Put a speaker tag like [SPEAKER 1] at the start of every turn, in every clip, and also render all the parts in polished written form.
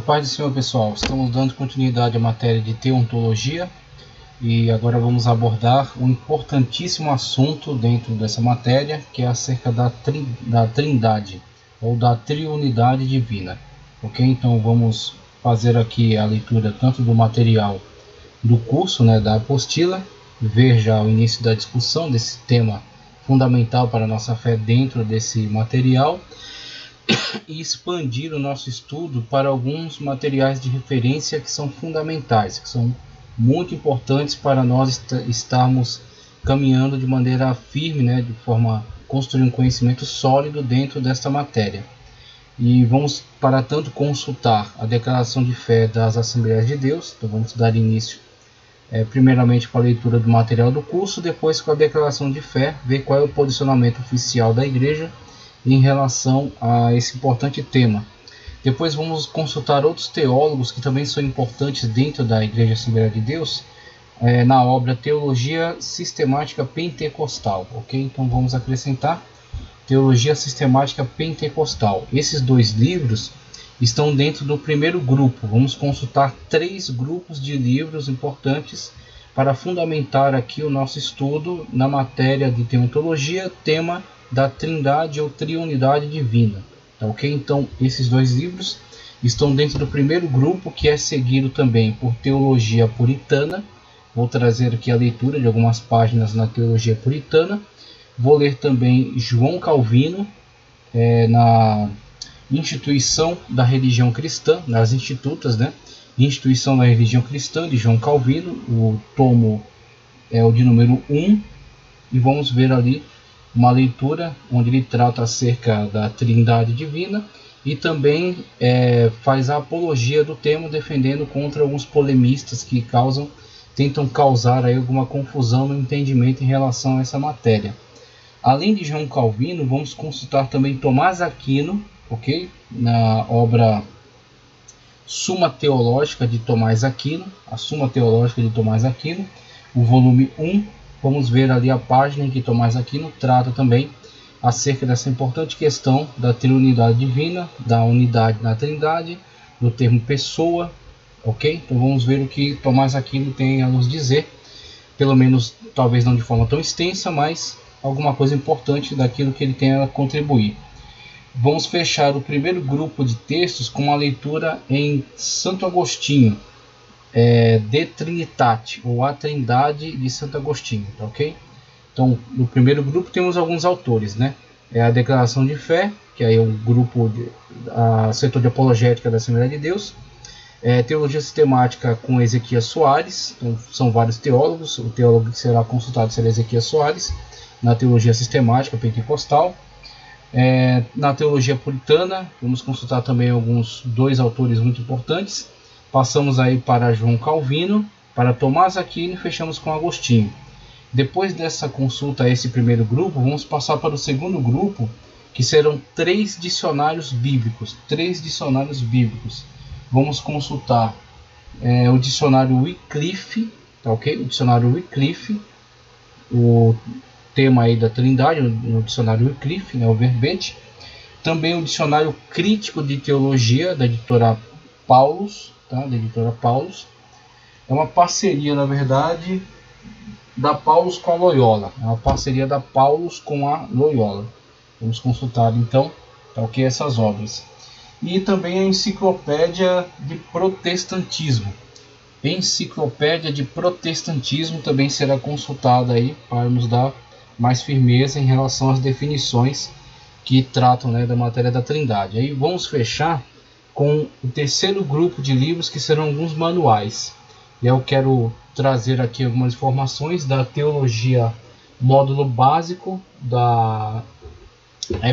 [SPEAKER 1] paz do Senhor, pessoal. Estamos dando continuidade à matéria de teontologia e agora vamos abordar um importantíssimo assunto dentro dessa matéria, que é acerca da trindade ou da triunidade divina. Ok? Então vamos fazer aqui a leitura tanto do material do curso, da apostila, ver já o início da discussão desse tema fundamental para a nossa fé dentro desse material e expandir o nosso estudo para alguns materiais de referência que são fundamentais, que são muito importantes para nós estarmos caminhando de maneira firme, de forma a construir um conhecimento sólido dentro desta matéria. E vamos, para tanto, consultar a declaração de fé das Assembleias de Deus. Então vamos dar início primeiramente com a leitura do material do curso, depois com a declaração de fé, ver qual é o posicionamento oficial da igreja em relação a esse importante tema. Depois vamos consultar outros teólogos que também são importantes dentro da Igreja Assembleia de Deus, na obra Teologia Sistemática Pentecostal. Ok? Então vamos acrescentar Teologia Sistemática Pentecostal. Esses dois livros estão dentro do primeiro grupo. Vamos consultar 3 grupos de livros importantes para fundamentar aqui o nosso estudo na matéria de teontologia, tema da trindade ou triunidade divina. Tá, ok? Então esses 2 livros estão dentro do primeiro grupo, que é seguido também por teologia puritana. Vou trazer aqui a leitura de algumas páginas na teologia puritana. Vou ler também João Calvino na Instituição da Religião Cristã, nas Institutas, Instituição da Religião Cristã de João Calvino. O tomo é o de número 1 e vamos ver ali uma leitura onde ele trata acerca da trindade divina e também faz a apologia do tema, defendendo contra alguns polemistas que tentam causar aí alguma confusão no entendimento em relação a essa matéria. Além de João Calvino, vamos consultar também Tomás Aquino, ok? Na obra Suma Teológica de Tomás Aquino, a Suma Teológica de Tomás Aquino, o volume 1. Vamos ver ali a página em que Tomás Aquino trata também acerca dessa importante questão da triunidade divina, da unidade na trindade, do termo pessoa, ok? Então vamos ver o que Tomás Aquino tem a nos dizer, pelo menos talvez não de forma tão extensa, mas alguma coisa importante daquilo que ele tem a contribuir. Vamos fechar o primeiro grupo de textos com uma leitura em Santo Agostinho, De Trinitate, ou A Trindade de Santo Agostinho, tá, ok? Então, no primeiro grupo temos alguns autores, É a Declaração de Fé, que aí é o grupo, setor de apologética da Assembleia de Deus. Teologia Sistemática com Ezequias Soares, então, são vários teólogos. O teólogo que será consultado será Ezequias Soares, na Teologia Sistemática Pentecostal. Na Teologia Puritana, vamos consultar também 2 autores muito importantes. Passamos aí para João Calvino, para Tomás Aquino e fechamos com Agostinho. Depois dessa consulta a esse primeiro grupo, vamos passar para o segundo grupo, que serão 3 dicionários bíblicos. 3 dicionários bíblicos. Vamos consultar o dicionário Wycliffe, tá, ok? O dicionário Wycliffe, o tema aí da trindade, no dicionário Wycliffe, o verbete. Também o dicionário Crítico de Teologia, da editora Paulus, da editora Paulus. É uma parceria, na verdade, da Paulus com a Loyola. É uma parceria da Paulus com a Loyola. Vamos consultar então, essas obras. E também a Enciclopédia de Protestantismo. Enciclopédia de Protestantismo também será consultada aí para nos dar mais firmeza em relação às definições que tratam, da matéria da trindade. Aí vamos fechar com o terceiro grupo de livros, que serão alguns manuais. E eu quero trazer aqui algumas informações da teologia módulo básico da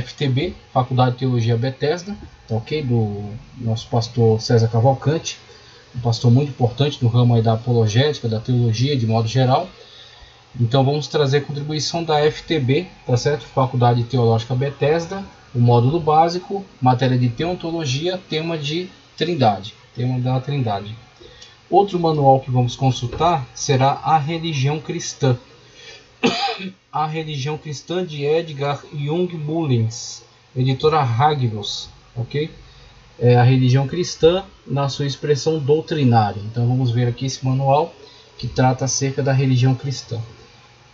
[SPEAKER 1] FTB, Faculdade de Teologia Bethesda, tá, ok? Do nosso pastor César Cavalcante, um pastor muito importante do ramo aí da apologética, da teologia de modo geral. Então vamos trazer a contribuição da FTB, tá certo? Faculdade Teológica Bethesda, o módulo básico, matéria de teontologia, tema de trindade, tema da trindade. Outro manual que vamos consultar será A Religião Cristã. A Religião Cristã, de Edgar Young Mullins, editora Hagios, ok? a religião cristã na sua expressão doutrinária. Então vamos ver aqui esse manual que trata acerca da religião cristã.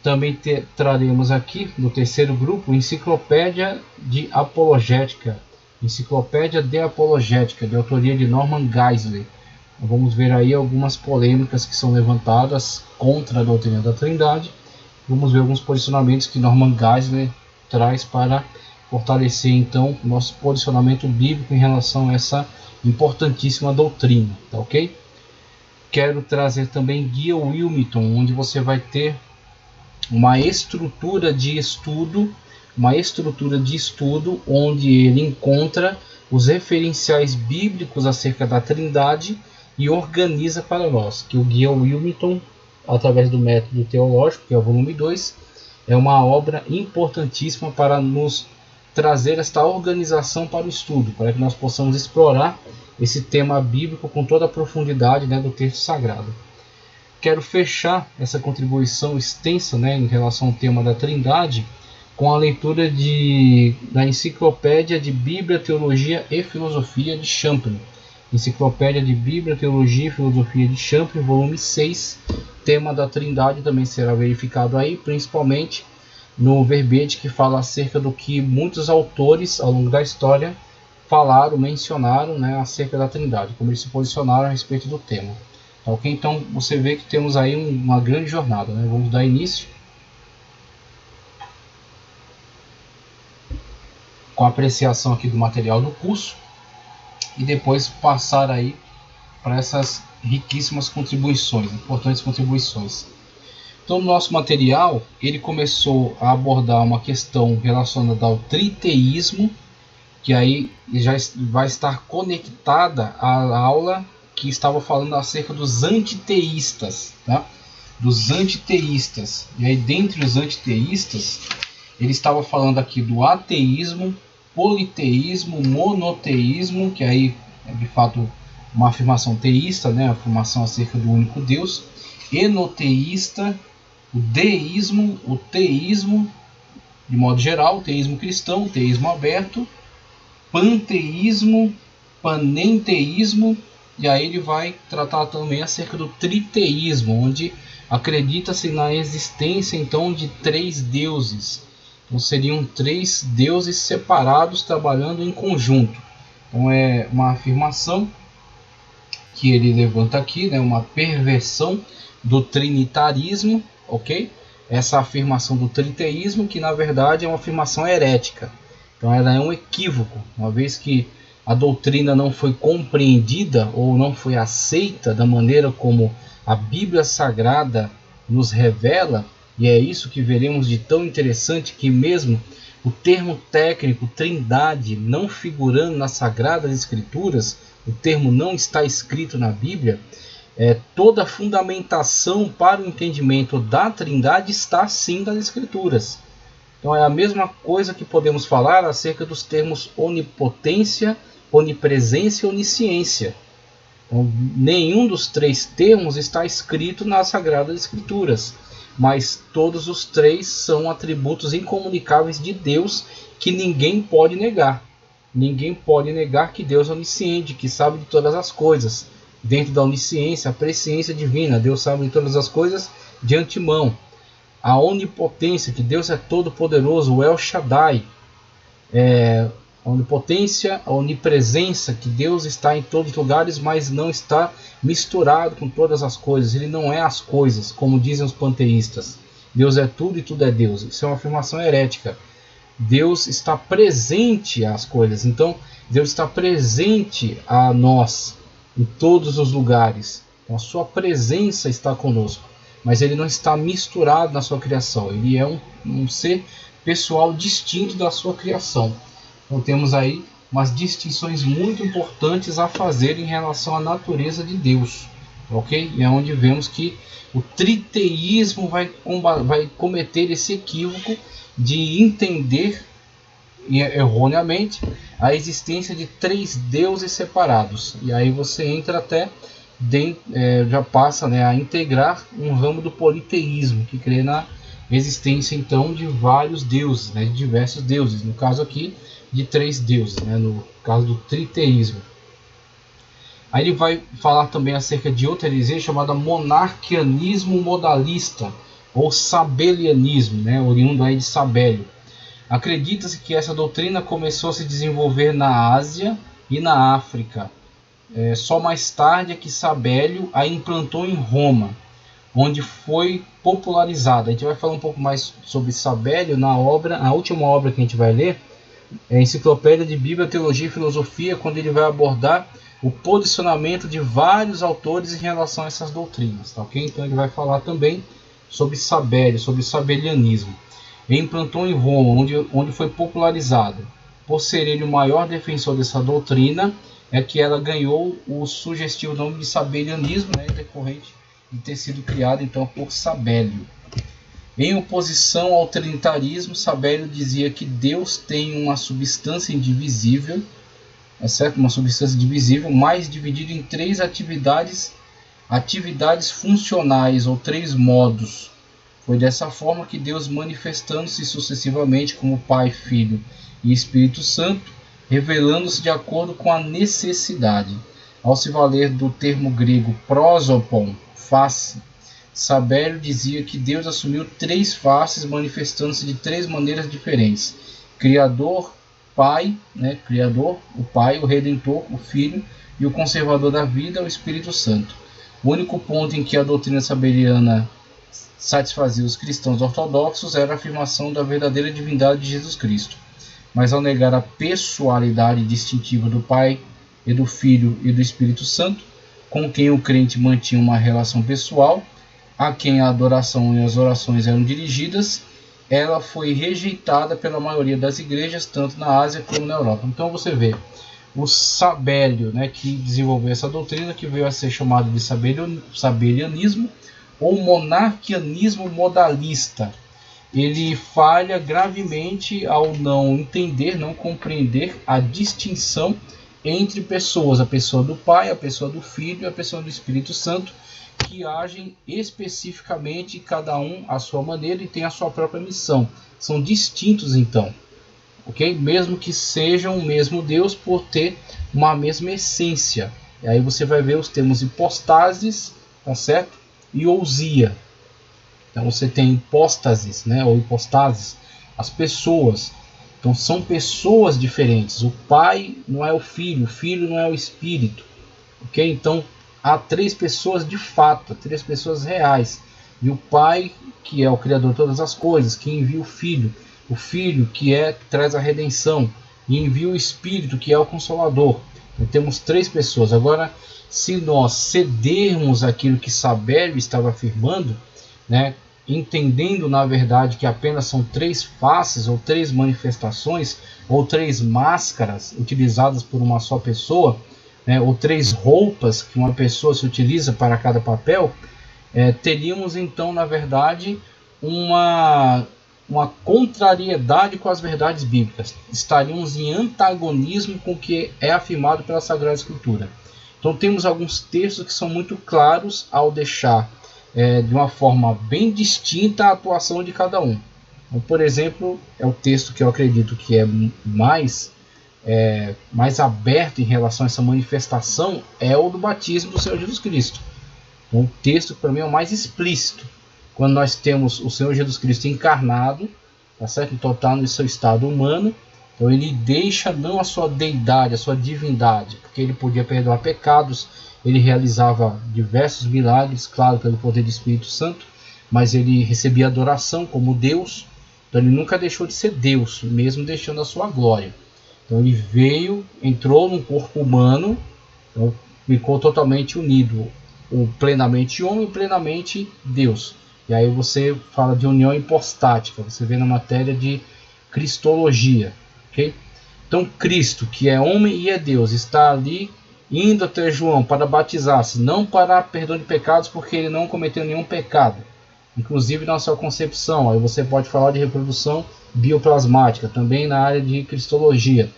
[SPEAKER 1] Também traremos aqui no terceiro grupo Enciclopédia de Apologética, Enciclopédia de Apologética, de autoria de Norman Geisler. Vamos ver aí algumas polêmicas que são levantadas contra a doutrina da Trindade. Vamos ver alguns posicionamentos que Norman Geisler traz para fortalecer então o nosso posicionamento bíblico em relação a essa importantíssima doutrina, tá ok? Quero trazer também Guia Wilmington, onde você vai ter uma estrutura de estudo, onde ele encontra os referenciais bíblicos acerca da Trindade e organiza para nós, que o Guia Wilmington, através do método teológico, que é o volume 2, é uma obra importantíssima para nos trazer esta organização para o estudo, para que nós possamos explorar esse tema bíblico com toda a profundidade, né, do texto sagrado. Quero fechar essa contribuição extensa, né, em relação ao tema da Trindade com a leitura da Enciclopédia de Bíblia, Teologia e Filosofia de Champlin. Enciclopédia de Bíblia, Teologia e Filosofia de Champlin, volume 6. Tema da Trindade também será verificado aí, principalmente no verbete que fala acerca do que muitos autores ao longo da história mencionaram, né, acerca da Trindade, como eles se posicionaram a respeito do tema. Ok? Então você vê que temos aí uma grande jornada, né? Vamos dar início com a apreciação aqui do material do curso e depois passar aí para essas riquíssimas contribuições, importantes contribuições. Então, no nosso material, ele começou a abordar uma questão relacionada ao triteísmo, que aí já vai estar conectada à aula que estava falando acerca dos antiteístas, tá? Dos antiteístas. E aí, dentre os antiteístas, ele estava falando aqui do ateísmo, politeísmo, monoteísmo, que aí é de fato uma afirmação teísta, né? Uma afirmação acerca do único Deus, enoteísta, o deísmo, o teísmo, de modo geral, o teísmo cristão, o teísmo aberto, panteísmo, panenteísmo, e aí ele vai tratar também acerca do triteísmo, onde acredita-se na existência então de 3 deuses. Então seriam 3 deuses separados trabalhando em conjunto. Então é uma afirmação que ele levanta aqui, né, uma perversão do trinitarismo, ok? Essa afirmação do triteísmo, que na verdade é uma afirmação herética. Então ela é um equívoco, uma vez que a doutrina não foi compreendida ou não foi aceita da maneira como a Bíblia Sagrada nos revela, e é isso que veremos de tão interessante, que mesmo o termo técnico Trindade não figurando nas Sagradas Escrituras, o termo não está escrito na Bíblia, toda a fundamentação para o entendimento da Trindade está sim nas Escrituras. Então é a mesma coisa que podemos falar acerca dos termos onipotência, onipresença e onisciência. Então, nenhum dos 3 termos está escrito nas Sagradas Escrituras, mas todos os 3 são atributos incomunicáveis de Deus que ninguém pode negar. Ninguém pode negar que Deus é onisciente, que sabe de todas as coisas. Dentro da onisciência, a presciência divina, Deus sabe de todas as coisas de antemão. A onipotência, que Deus é todo poderoso, o El Shaddai. A onipotência, a onipresença, que Deus está em todos os lugares, mas não está misturado com todas as coisas. Ele não é as coisas, como dizem os panteístas. Deus é tudo e tudo é Deus. Isso é uma afirmação herética. Deus está presente às coisas. Então, Deus está presente a nós em todos os lugares. Então, a sua presença está conosco. Mas ele não está misturado na sua criação. Ele é um ser pessoal distinto da sua criação. Então temos aí umas distinções muito importantes a fazer em relação à natureza de Deus. Ok? E é onde vemos que o triteísmo vai cometer esse equívoco de entender erroneamente a existência de 3 deuses separados. E aí você entra até já passa, né, a integrar um ramo do politeísmo, que crê na existência então de vários deuses, né, de diversos deuses, no caso aqui de 3 deuses, né, no caso do triteísmo. Aí ele vai falar também acerca de outra heresia chamada monarquianismo modalista, ou sabelianismo, né, oriundo aí de Sabélio. Acredita-se que essa doutrina começou a se desenvolver na Ásia e na África. Só mais tarde é que Sabélio a implantou em Roma, onde foi popularizada. A gente vai falar um pouco mais sobre Sabélio na última obra que a gente vai ler, é a Enciclopédia de Bíblia, Teologia e Filosofia, quando ele vai abordar o posicionamento de vários autores em relação a essas doutrinas. Tá, okay? Então ele vai falar também sobre Sabélio, sobre o sabelianismo. Ele implantou em Roma, onde foi popularizada. Por ser ele o maior defensor dessa doutrina, é que ela ganhou o sugestivo nome de sabelianismo, né, decorrente de ter sido criado então por Sabélio. Em oposição ao trinitarismo, Sabélio dizia que Deus tem uma substância indivisível, certo? Uma substância divisível, mas dividida em três atividades funcionais, ou três modos. Foi dessa forma que Deus, manifestando-se sucessivamente como Pai, Filho e Espírito Santo, revelando-se de acordo com a necessidade. Ao se valer do termo grego prosopon, face, Sabélio dizia que Deus assumiu três faces, manifestando-se de três maneiras diferentes: Criador, Pai, né? Criador, o Pai, o Redentor, o Filho, e o Conservador da vida, o Espírito Santo. O único ponto em que a doutrina sabeliana satisfazia os cristãos ortodoxos era a afirmação da verdadeira divindade de Jesus Cristo. Mas ao negar a pessoalidade distintiva do Pai, e do Filho e do Espírito Santo, com quem o crente mantinha uma relação pessoal, a quem a adoração e as orações eram dirigidas, ela foi rejeitada pela maioria das igrejas, tanto na Ásia como na Europa. Então você vê o Sabélio, né, que desenvolveu essa doutrina, que veio a ser chamado de sabelianismo ou monarquianismo modalista. Ele falha gravemente ao não entender, não compreender a distinção entre pessoas, a pessoa do Pai, a pessoa do Filho e a pessoa do Espírito Santo, que agem especificamente, cada um à sua maneira e tem a sua própria missão. São distintos então, ok? Mesmo que sejam o mesmo Deus, por ter uma mesma essência. E aí você vai ver os termos hipostases, tá certo? E ousia. Então você tem hipóstases, né? Ou hipostases, as pessoas. Então são pessoas diferentes. O Pai não é o Filho não é o Espírito, ok? Então há três pessoas de fato, três pessoas reais. E o Pai, que é o Criador de todas as coisas, que envia o Filho que traz a redenção, e envia o Espírito, que é o Consolador. Então temos três pessoas. Agora, se nós cedermos aquilo que Sabélio estava afirmando, né, entendendo na verdade que apenas são três faces, ou três manifestações, ou três máscaras utilizadas por uma só pessoa, né, ou três roupas que uma pessoa se utiliza para cada papel, teríamos então na verdade uma contrariedade com as verdades bíblicas. Estaríamos em antagonismo com o que é afirmado pela Sagrada Escritura. Então temos alguns textos que são muito claros ao deixar de uma forma bem distinta a atuação de cada um. Então, por exemplo, é o texto que eu acredito que é mais aberto em relação a essa manifestação, é o do batismo do Senhor Jesus Cristo. Então, o texto para mim é o mais explícito. Quando nós temos o Senhor Jesus Cristo encarnado, tá certo? Então está no seu estado humano. Então ele deixa não a sua deidade, a sua divindade, porque ele podia perdoar pecados, ele realizava diversos milagres, claro, pelo poder do Espírito Santo, mas ele recebia adoração como Deus. Então ele nunca deixou de ser Deus, mesmo deixando a sua glória. Então ele veio, entrou num corpo humano, então ficou totalmente unido, o plenamente homem e plenamente Deus. E aí você fala de união hipostática, você vê na matéria de cristologia, ok? Então Cristo, que é homem e é Deus, está ali indo até João para batizar-se, não para perdão de pecados, porque ele não cometeu nenhum pecado, inclusive na sua concepção. Aí você pode falar de reprodução bioplasmática, também na área de cristologia.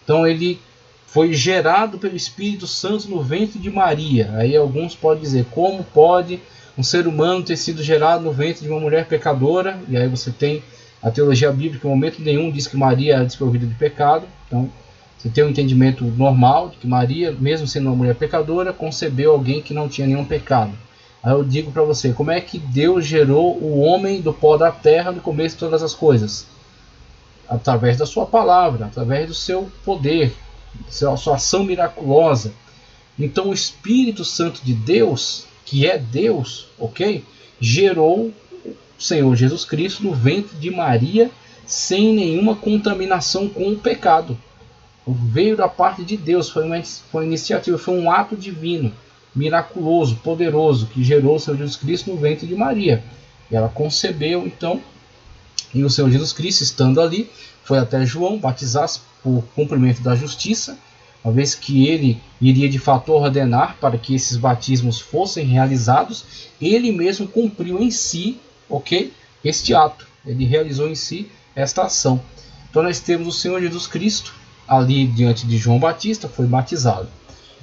[SPEAKER 1] Então ele foi gerado pelo Espírito Santo no ventre de Maria. Aí alguns podem dizer, como pode um ser humano ter sido gerado no ventre de uma mulher pecadora? E aí você tem a teologia bíblica, em momento nenhum diz que Maria é desprovida de pecado. Então Você tem um entendimento normal de que Maria, mesmo sendo uma mulher pecadora, concebeu alguém que não tinha nenhum pecado. Aí eu digo para você, como é que Deus gerou o homem do pó da terra no começo de todas as coisas? Através da sua palavra, através do seu poder, da sua ação miraculosa. Então o Espírito Santo de Deus, que é Deus, ok? Gerou o Senhor Jesus Cristo no ventre de Maria sem nenhuma contaminação com o pecado. Veio da parte de Deus, foi uma iniciativa, foi um ato divino, miraculoso, poderoso, que gerou o Senhor Jesus Cristo no ventre de Maria. E ela concebeu então, e o Senhor Jesus Cristo, estando ali, foi até João batizar-se por cumprimento da justiça, uma vez que ele iria de fato ordenar para que esses batismos fossem realizados, ele mesmo cumpriu em si, ok, este ato, ele realizou em si esta ação. Então nós temos o Senhor Jesus Cristo ali diante de João Batista, foi batizado.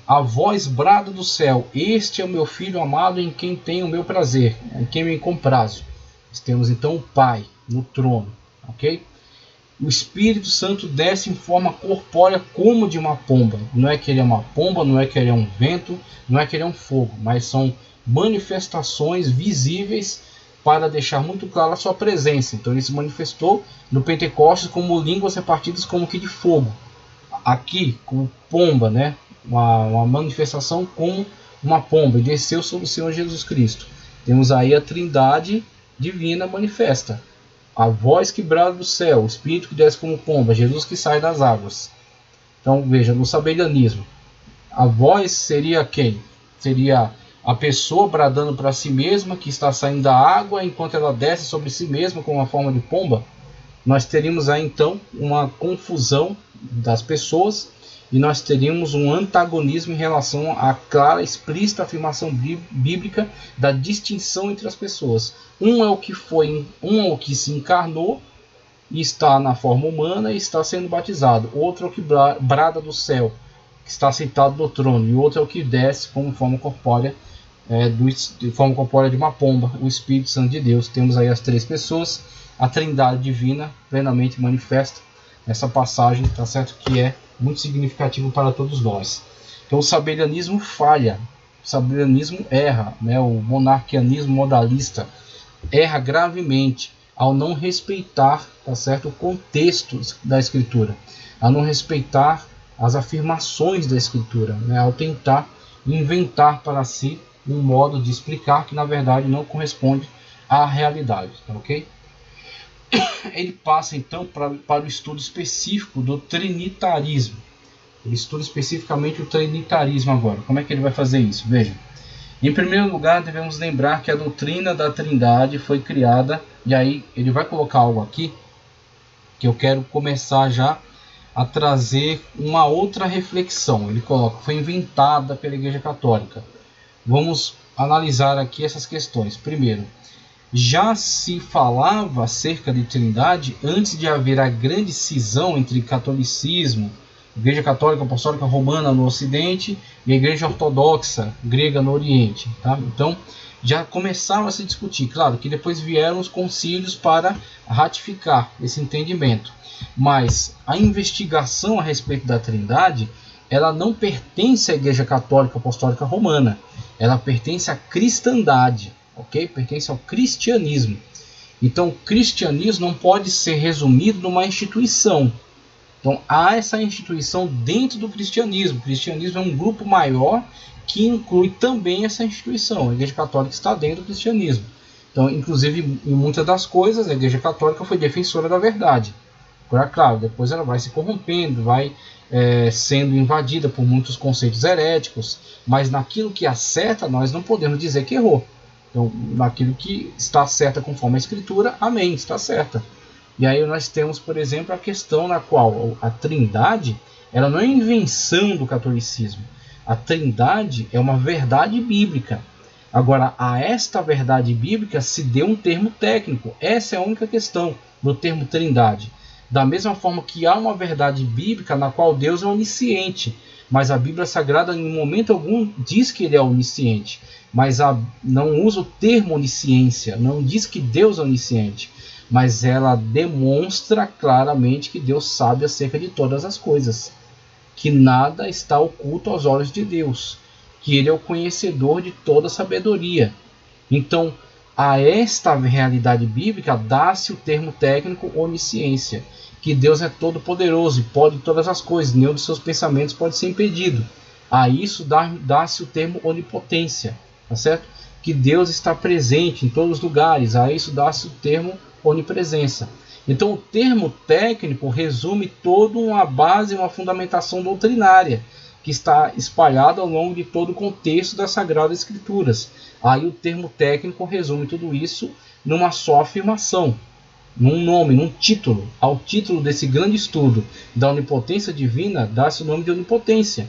[SPEAKER 1] A voz brada do céu: este é o meu filho amado, em quem tenho o meu prazer, em quem me comprazo. Nós temos então o Pai no trono, ok? O Espírito Santo desce em forma corpórea como de uma pomba. Não é que ele é uma pomba, não é que ele é um vento, não é que ele é um fogo, mas são manifestações visíveis para deixar muito clara a sua presença. Então ele se manifestou no Pentecostes como línguas repartidas como que de fogo. Aqui, como pomba, né? Uma manifestação como uma pomba, e desceu sobre o Senhor Jesus Cristo. Temos aí a Trindade divina manifesta. A voz que brada do céu, o Espírito que desce como pomba, Jesus que sai das águas. Então veja, no sabelianismo, a voz seria quem? Seria a pessoa bradando para si mesma, que está saindo da água, enquanto ela desce sobre si mesma com uma forma de pomba. Nós teríamos aí então uma confusão das pessoas, e nós teríamos um antagonismo em relação à clara, explícita afirmação bíblica da distinção entre as pessoas. Um é o que se encarnou e está na forma humana e está sendo batizado. Outro é o que brada do céu, que está sentado no trono, e outro é o que desce como forma corpórea, de forma corpórea de uma pomba, o Espírito Santo de Deus. Temos aí as três pessoas, a Trindade divina plenamente manifesta nessa passagem, tá certo? Que é muito significativo para todos nós. Então o sabelianismo falha, o sabelianismo erra, né? O monarquianismo modalista erra gravemente ao não respeitar, tá certo, o contexto da Escritura, a não respeitar as afirmações da Escritura, né? Ao tentar inventar para si um modo de explicar que na verdade não corresponde à realidade, tá ok? Ele passa então para o estudo específico do trinitarismo. Ele estuda especificamente o trinitarismo agora. Como é que ele vai fazer isso? Veja. Em primeiro lugar, devemos lembrar que a doutrina da Trindade foi criada, e aí ele vai colocar algo aqui que eu quero começar já a trazer uma outra reflexão. Ele coloca, foi inventada pela Igreja Católica. Vamos analisar aqui essas questões. Primeiro, já se falava acerca de Trindade antes de haver a grande cisão entre catolicismo, Igreja Católica Apostólica Romana no Ocidente e a Igreja Ortodoxa Grega no Oriente. Tá? Então, já começaram a se discutir. Claro que depois vieram os concílios para ratificar esse entendimento. Mas a investigação a respeito da Trindade, ela não pertence à Igreja Católica Apostólica Romana. Ela pertence à cristandade. Okay? Pertence ao cristianismo. Então o cristianismo não pode ser resumido numa instituição. Então há essa instituição dentro do cristianismo. O cristianismo é um grupo maior que inclui também essa instituição. A Igreja Católica está dentro do cristianismo. Então, inclusive, em muitas das coisas, a Igreja Católica foi defensora da verdade. Agora, claro, depois ela vai se corrompendo, vai sendo invadida por muitos conceitos heréticos, mas naquilo que acerta, nós não podemos dizer que errou. Então, naquilo que está certa conforme a Escritura, amém, está certa. E aí nós temos, por exemplo, a questão na qual a Trindade, ela não é invenção do catolicismo. A Trindade é uma verdade bíblica. Agora, a esta verdade bíblica se deu um termo técnico. Essa é a única questão do termo Trindade. Da mesma forma que há uma verdade bíblica na qual Deus é onisciente, mas a Bíblia Sagrada em momento algum diz que ele é onisciente, mas não usa o termo onisciência, não diz que Deus é onisciente, mas ela demonstra claramente que Deus sabe acerca de todas as coisas. que nada está oculto aos olhos de Deus, que Ele é o conhecedor de toda sabedoria. Então, a esta realidade bíblica dá-se o termo técnico onisciência, que Deus é todo poderoso e pode todas as coisas, nenhum dos seus pensamentos pode ser impedido. A isso dá-se o termo onipotência, tá certo? Que Deus está presente em todos os lugares, a isso dá-se o termo onipresença. Então o termo técnico resume toda uma base, uma fundamentação doutrinária, que está espalhada ao longo de todo o contexto das Sagradas Escrituras. Aí o termo técnico resume tudo isso numa só afirmação, num nome, num título. Ao título desse grande estudo da onipotência divina, dá-se o nome de onipotência.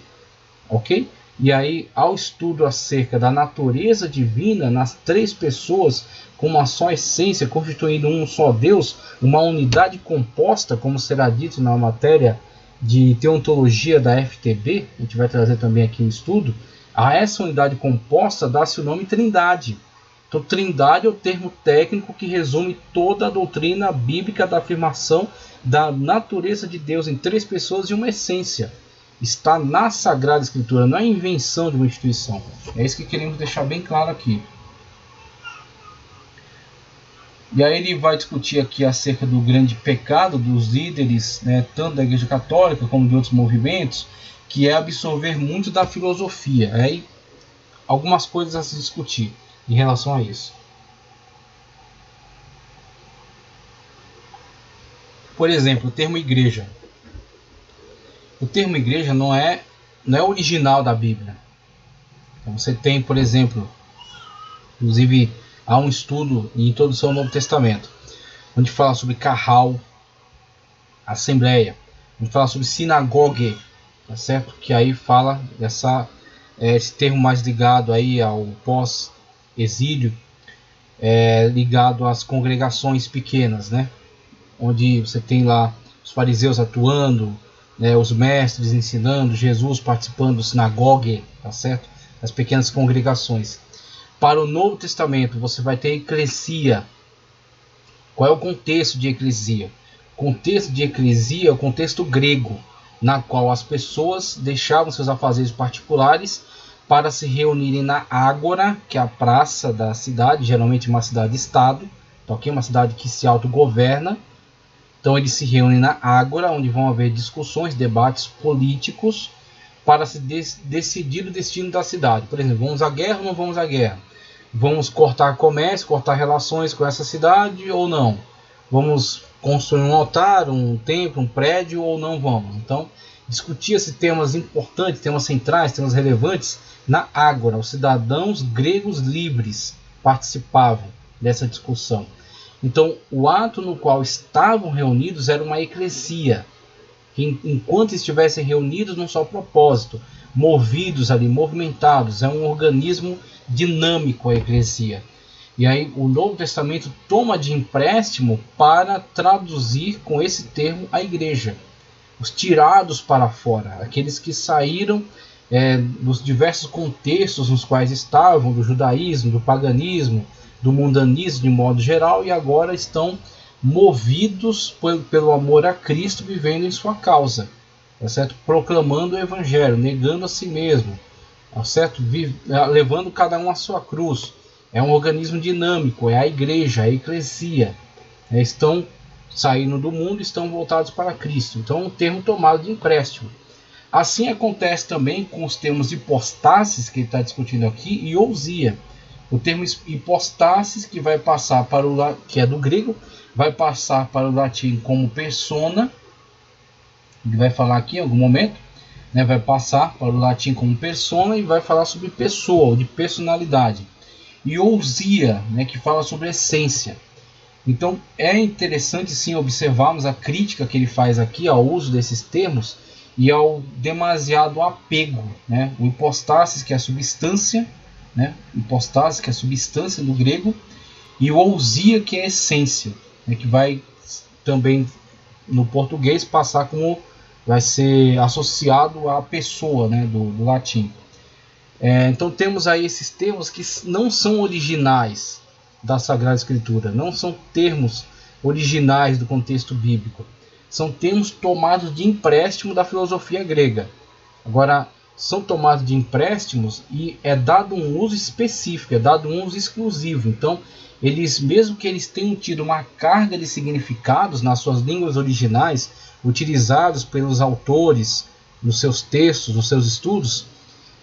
[SPEAKER 1] Ok? E aí, ao estudo acerca da natureza divina nas três pessoas, com uma só essência, constituindo um só Deus, uma unidade composta, como será dito na matéria de teontologia da FTB, a gente vai trazer também aqui um estudo, a essa unidade composta dá-se o nome Trindade. Então, Trindade é o termo técnico que resume toda a doutrina bíblica da afirmação da natureza de Deus em três pessoas e uma essência. Está na Sagrada Escritura, não é invenção de uma instituição. É isso que queremos deixar bem claro aqui. E aí ele vai discutir aqui acerca do grande pecado dos líderes, né, tanto da Igreja Católica como de outros movimentos, que é absorver muito da filosofia. Aí algumas coisas a se discutir em relação a isso. Por exemplo, o termo igreja. O termo igreja não é original da Bíblia. Então você tem, por exemplo, inclusive há um estudo em introdução ao Novo Testamento, onde fala sobre carral, assembleia, onde fala sobre sinagogue, tá certo? Que aí fala esse termo mais ligado aí ao pós-exílio, ligado às congregações pequenas, né? Onde você tem lá os fariseus atuando, os mestres ensinando, Jesus participando do sinagogue, tá certo? As pequenas congregações. Para o Novo Testamento você vai ter eclesia. Qual é o contexto de eclesia? O contexto de eclesia é o contexto grego, na qual as pessoas deixavam seus afazeres particulares para se reunirem na ágora, que é a praça da cidade, geralmente uma cidade-estado, okay? Uma cidade que se autogoverna. Então eles se reúnem na ágora, onde vão haver discussões, debates políticos para se decidir o destino da cidade. Por exemplo, vamos à guerra ou não vamos à guerra? Vamos cortar comércio, cortar relações com essa cidade ou não? Vamos construir um altar, um templo, um prédio ou não vamos? Então, discutia-se temas importantes, temas centrais, temas relevantes na ágora. Os cidadãos gregos livres participavam dessa discussão. Então, o ato no qual estavam reunidos era uma eclesia, que enquanto estivessem reunidos num só propósito, movidos ali, movimentados, é um organismo dinâmico a eclesia. E aí o Novo Testamento toma de empréstimo para traduzir com esse termo a igreja. Os tirados para fora, aqueles que saíram dos diversos contextos nos quais estavam, do judaísmo, do paganismo, do mundanismo de modo geral, e agora estão movidos pelo amor a Cristo, vivendo em sua causa, tá certo? Proclamando o Evangelho, negando a si mesmo, tá certo? Levando cada um a sua cruz. É um organismo dinâmico, é a igreja, a eclesia. Estão saindo do mundo, estão voltados para Cristo. Então é um termo tomado de empréstimo. Assim acontece também com os termos hipostases, que ele está discutindo aqui, e ousia. O termo hipostasis, que vai passar para que é do grego, vai passar para o latim como persona. Ele vai falar aqui em algum momento, né? Vai passar para o latim como persona e vai falar sobre pessoa, ou de personalidade. E ousia, né? Que fala sobre essência. Então é interessante sim observarmos a crítica que ele faz aqui ao uso desses termos e ao demasiado apego, né? O hipostasis, que é a substância, né? Hipostasis, que é a substância do grego, e o ousia, que é a essência, né? Que vai também no português passar como vai ser associado à pessoa, né? do latim. Então temos aí esses termos que não são originais da Sagrada Escritura, não são termos originais do contexto bíblico, são termos tomados de empréstimo da filosofia grega. Agora, são tomados de empréstimos e é dado um uso específico, é dado um uso exclusivo. Então, eles, mesmo que eles tenham tido uma carga de significados nas suas línguas originais, utilizados pelos autores nos seus textos, nos seus estudos,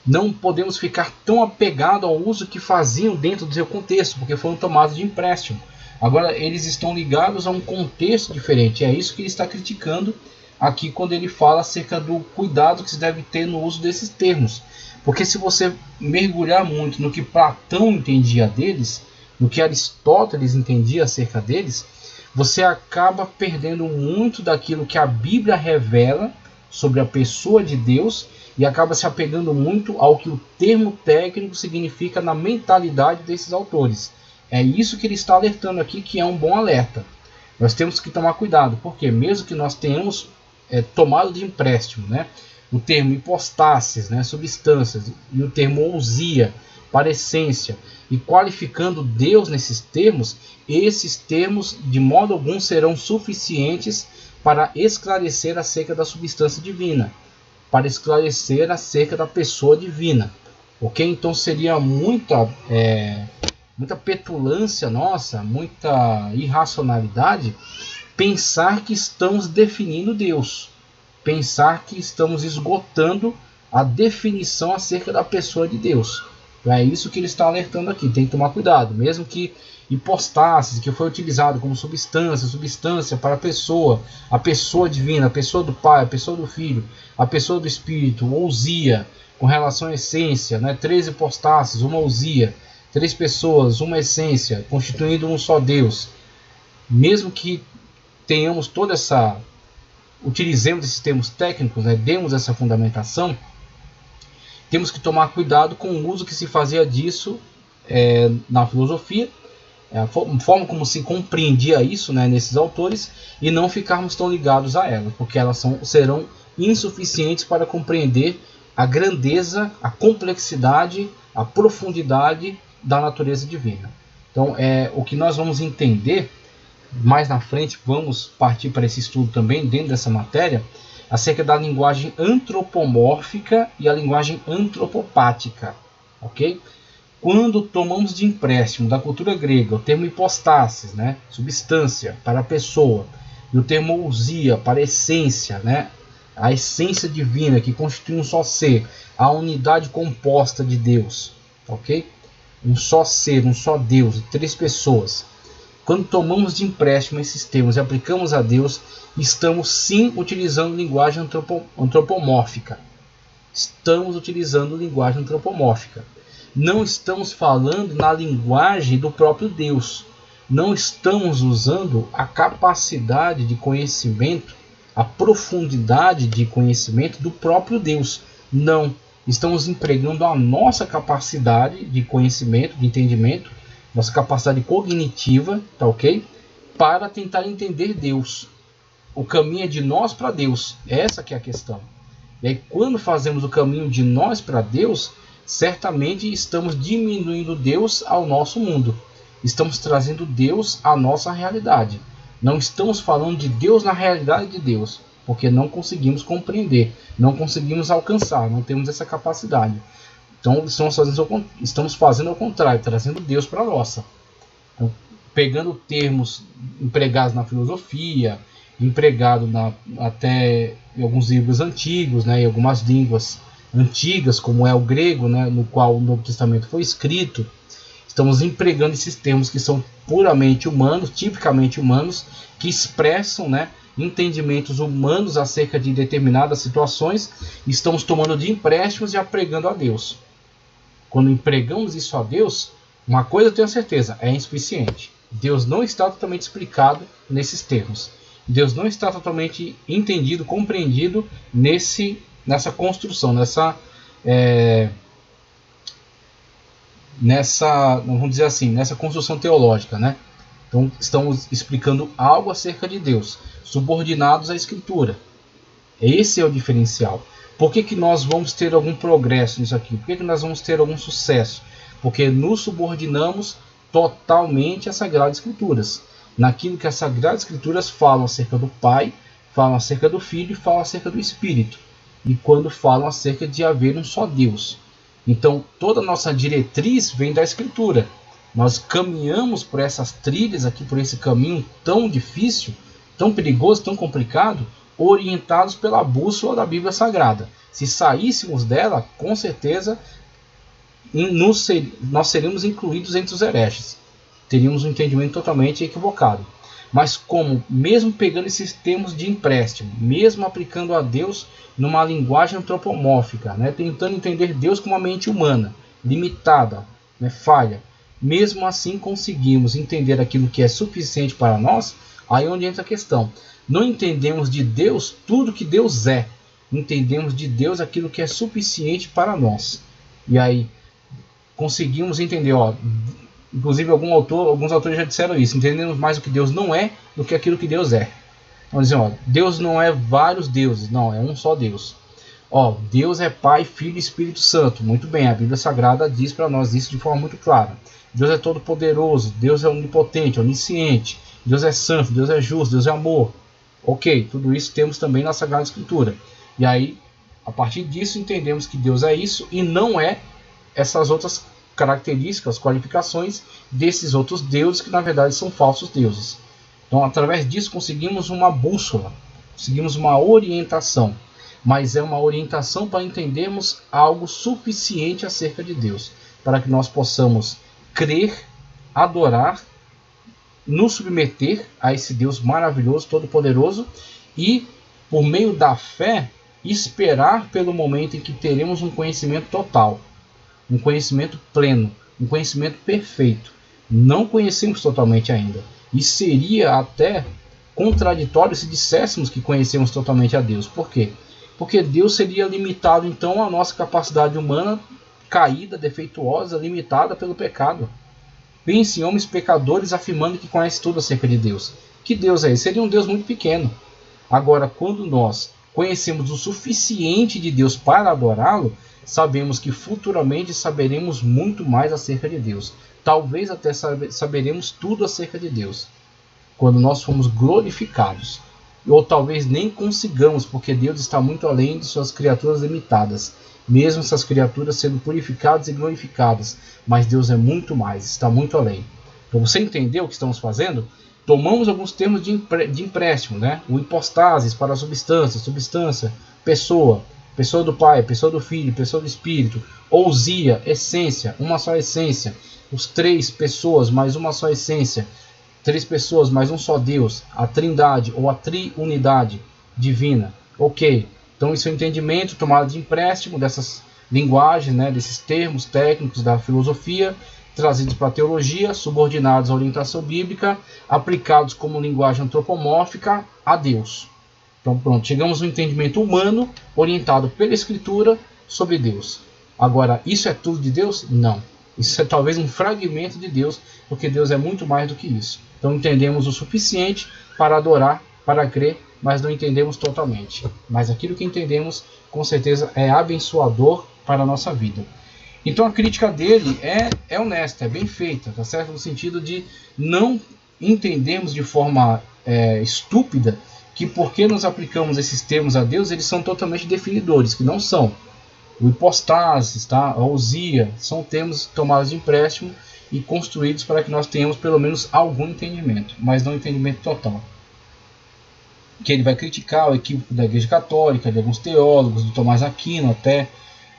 [SPEAKER 1] não podemos ficar tão apegados ao uso que faziam dentro do seu contexto, porque foram tomados de empréstimo. Agora, eles estão ligados a um contexto diferente. É isso que ele está criticando aqui quando ele fala acerca do cuidado que se deve ter no uso desses termos. Porque se você mergulhar muito no que Platão entendia deles, no que Aristóteles entendia acerca deles, você acaba perdendo muito daquilo que a Bíblia revela sobre a pessoa de Deus e acaba se apegando muito ao que o termo técnico significa na mentalidade desses autores. É isso que ele está alertando aqui, que é um bom alerta. Nós temos que tomar cuidado, porque mesmo que nós tenhamos tomado de empréstimo, né, o termo hipostásis, né, substâncias, e o termo ousia, para essência, e qualificando Deus nesses termos, esses termos de modo algum serão suficientes para esclarecer acerca da substância divina, para esclarecer acerca da pessoa divina. Ok? Então seria muita petulância nossa, muita irracionalidade, pensar que estamos definindo Deus, pensar que estamos esgotando a definição acerca da pessoa de Deus. É isso que ele está alertando aqui, tem que tomar cuidado, mesmo que hipostásis, que foi utilizado como substância para a pessoa divina, a pessoa do Pai, a pessoa do Filho, a pessoa do Espírito, ousia, com relação à essência, né? 3 hipostásis, uma ousia, 3 pessoas, uma essência, constituindo um só Deus. Mesmo que tenhamos toda essa, utilizemos esses termos técnicos, né? Demos essa fundamentação, temos que tomar cuidado com o uso que se fazia disso na filosofia, a forma como se compreendia isso, né, nesses autores, e não ficarmos tão ligados a elas, porque elas serão insuficientes para compreender a grandeza, a complexidade, a profundidade da natureza divina. Então, o que nós vamos entender mais na frente, vamos partir para esse estudo também dentro dessa matéria, acerca da linguagem antropomórfica e a linguagem antropopática, ok? Quando tomamos de empréstimo da cultura grega o termo hipostásis, né, substância, para a pessoa, e o termo ousia, para a essência, né, a essência divina que constitui um só ser, a unidade composta de Deus, ok? Um só ser, um só Deus, 3 pessoas. Quando tomamos de empréstimo esses termos e aplicamos a Deus, estamos sim utilizando linguagem antropomórfica. Estamos utilizando linguagem antropomórfica. Não estamos falando na linguagem do próprio Deus. Não estamos usando a capacidade de conhecimento, a profundidade de conhecimento do próprio Deus. Não. Estamos empregando a nossa capacidade de conhecimento, de entendimento, nossa capacidade cognitiva, tá ok? Para tentar entender Deus. O caminho é de nós para Deus. Essa que é a questão. E aí, quando fazemos o caminho de nós para Deus, certamente estamos diminuindo Deus ao nosso mundo. Estamos trazendo Deus à nossa realidade. Não estamos falando de Deus na realidade de Deus, porque não conseguimos compreender, não conseguimos alcançar, não temos essa capacidade. Então estamos fazendo ao contrário, trazendo Deus para a nossa. Então, pegando termos empregados na filosofia, empregado até em alguns livros antigos, né, em algumas línguas antigas, como é o grego, né, no qual o Novo Testamento foi escrito, estamos empregando esses termos que são puramente humanos, tipicamente humanos, que expressam, né, entendimentos humanos acerca de determinadas situações, e estamos tomando de empréstimos e apregando a Deus. Quando empregamos isso a Deus, uma coisa eu tenho certeza, é insuficiente. Deus não está totalmente explicado nesses termos. Deus não está totalmente entendido, compreendido nessa construção, vamos dizer assim, nessa construção teológica, né? Então estamos explicando algo acerca de Deus, subordinados à Escritura. Esse é o diferencial. Por que nós vamos ter algum progresso nisso aqui? Por que nós vamos ter algum sucesso? Porque nos subordinamos totalmente às Sagradas Escrituras. Naquilo que as Sagradas Escrituras falam acerca do Pai, falam acerca do Filho e falam acerca do Espírito. e quando falam acerca de haver um só Deus. Então, toda a nossa diretriz vem da Escritura. Nós caminhamos por essas trilhas aqui, por esse caminho tão difícil, tão perigoso, tão complicado, orientados pela bússola da Bíblia Sagrada. Se saíssemos dela, com certeza nós seríamos incluídos entre os hereges. Teríamos um entendimento totalmente equivocado. Mas como, mesmo pegando esses termos de empréstimo, mesmo aplicando a Deus numa linguagem antropomórfica, né, tentando entender Deus com uma mente humana, limitada, né, falha, mesmo assim conseguimos entender aquilo que é suficiente para nós, aí é onde entra a questão. Não entendemos de Deus tudo que Deus é, entendemos de Deus aquilo que é suficiente para nós. E aí conseguimos entender, inclusive alguns autores já disseram isso, entendemos mais o que Deus não é do que aquilo que Deus é. Então dizem, Deus não é vários deuses, não, é um só Deus. Deus é Pai, Filho e Espírito Santo. Muito bem, a Bíblia Sagrada diz para nós isso de forma muito clara. Deus é todo poderoso, Deus é onipotente, onisciente, Deus é santo, Deus é justo, Deus é amor. Ok, tudo isso temos também na Sagrada Escritura. E aí, a partir disso, entendemos que Deus é isso e não é essas outras características, qualificações desses outros deuses que na verdade são falsos deuses. Então, através disso, conseguimos uma bússola, conseguimos uma orientação. Mas é uma orientação para entendermos algo suficiente acerca de Deus, para que nós possamos crer, adorar, nos submeter a esse Deus maravilhoso, todo-poderoso, e, por meio da fé, esperar pelo momento em que teremos um conhecimento total, um conhecimento pleno, um conhecimento perfeito. Não conhecemos totalmente ainda. E seria até contraditório se disséssemos que conhecemos totalmente a Deus. Por quê? Porque Deus seria limitado então à nossa capacidade humana caída, defeituosa, limitada pelo pecado. Pense em homens pecadores afirmando que conhecem tudo acerca de Deus. Que Deus é esse? Seria um Deus muito pequeno. Agora, quando nós conhecemos o suficiente de Deus para adorá-lo, sabemos que futuramente saberemos muito mais acerca de Deus. Talvez até saberemos tudo acerca de Deus, quando nós formos glorificados. Ou talvez nem consigamos, porque Deus está muito além de suas criaturas limitadas, mesmo essas criaturas sendo purificadas e glorificadas. Mas Deus é muito mais, está muito além. Para você entender o que estamos fazendo, tomamos alguns termos de empréstimo, né? O hipostasis para a substância, pessoa do Pai, pessoa do Filho, pessoa do Espírito, ousia, essência, uma só essência, os três pessoas mais uma só essência, três pessoas mais um só Deus, a trindade ou a triunidade divina. Ok, então isso é o entendimento tomado de empréstimo dessas linguagens, né, desses termos técnicos da filosofia, trazidos para a teologia, subordinados à orientação bíblica, aplicados como linguagem antropomórfica a Deus. Então pronto, chegamos a um entendimento humano orientado pela Escritura sobre Deus. Agora, isso é tudo de Deus? Não. Isso é talvez um fragmento de Deus, porque Deus é muito mais do que isso. Então entendemos o suficiente para adorar, para crer, mas não entendemos totalmente. Mas aquilo que entendemos, com certeza, é abençoador para a nossa vida. Então a crítica dele é honesta, é bem feita, tá certo? No sentido de não entendermos de forma estúpida que porque nós aplicamos esses termos a Deus, eles são totalmente definidores, que não são. O hipostasis, tá? A ousia, são termos tomados de empréstimo e construídos para que nós tenhamos pelo menos algum entendimento, mas não entendimento total. Que ele vai criticar o equívoco da Igreja Católica, de alguns teólogos, do Tomás Aquino até,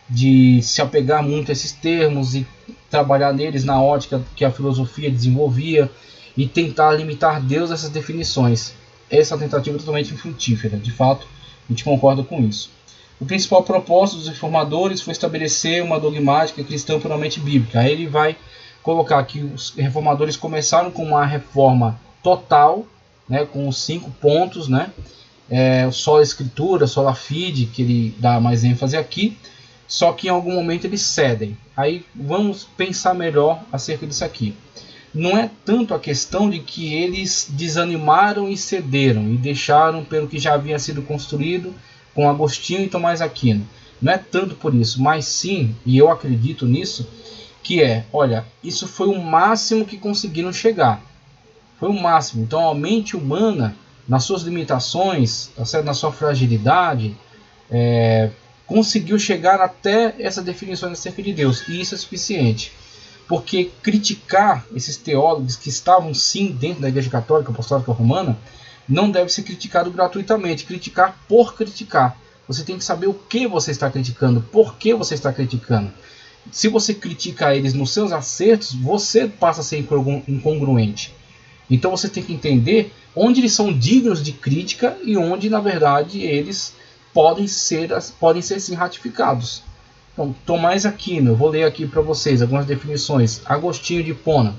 [SPEAKER 1] de se apegar muito a esses termos e trabalhar neles na ótica que a filosofia desenvolvia e tentar limitar Deus a essas definições. Essa tentativa é totalmente infrutífera, de fato, a gente concorda com isso. O principal propósito dos reformadores foi estabelecer uma dogmática cristã puramente bíblica. Aí ele vai colocar que os reformadores começaram com uma reforma total, né, com os 5 pontos, né, sola escritura, sola fide, que ele dá mais ênfase aqui, só que em algum momento eles cedem. Aí vamos pensar melhor acerca disso aqui. Não é tanto a questão de que eles desanimaram e cederam e deixaram pelo que já havia sido construído com Agostinho e Tomás Aquino. Não é tanto por isso, mas sim, e eu acredito nisso, que olha, isso foi o máximo que conseguiram chegar. Foi o máximo. Então a mente humana, nas suas limitações, na sua fragilidade, conseguiu chegar até essa definição acerca de Deus, e isso é suficiente. Porque criticar esses teólogos que estavam sim dentro da Igreja Católica Apostólica Romana não deve ser criticado gratuitamente, criticar por criticar. Você tem que saber o que você está criticando, por que você está criticando. Se você critica eles nos seus acertos, você passa a ser incongruente. Então você tem que entender onde eles são dignos de crítica e onde, na verdade, eles podem ser sim ratificados. Então, Tomás Aquino, eu vou ler aqui para vocês algumas definições. Agostinho de Hipona.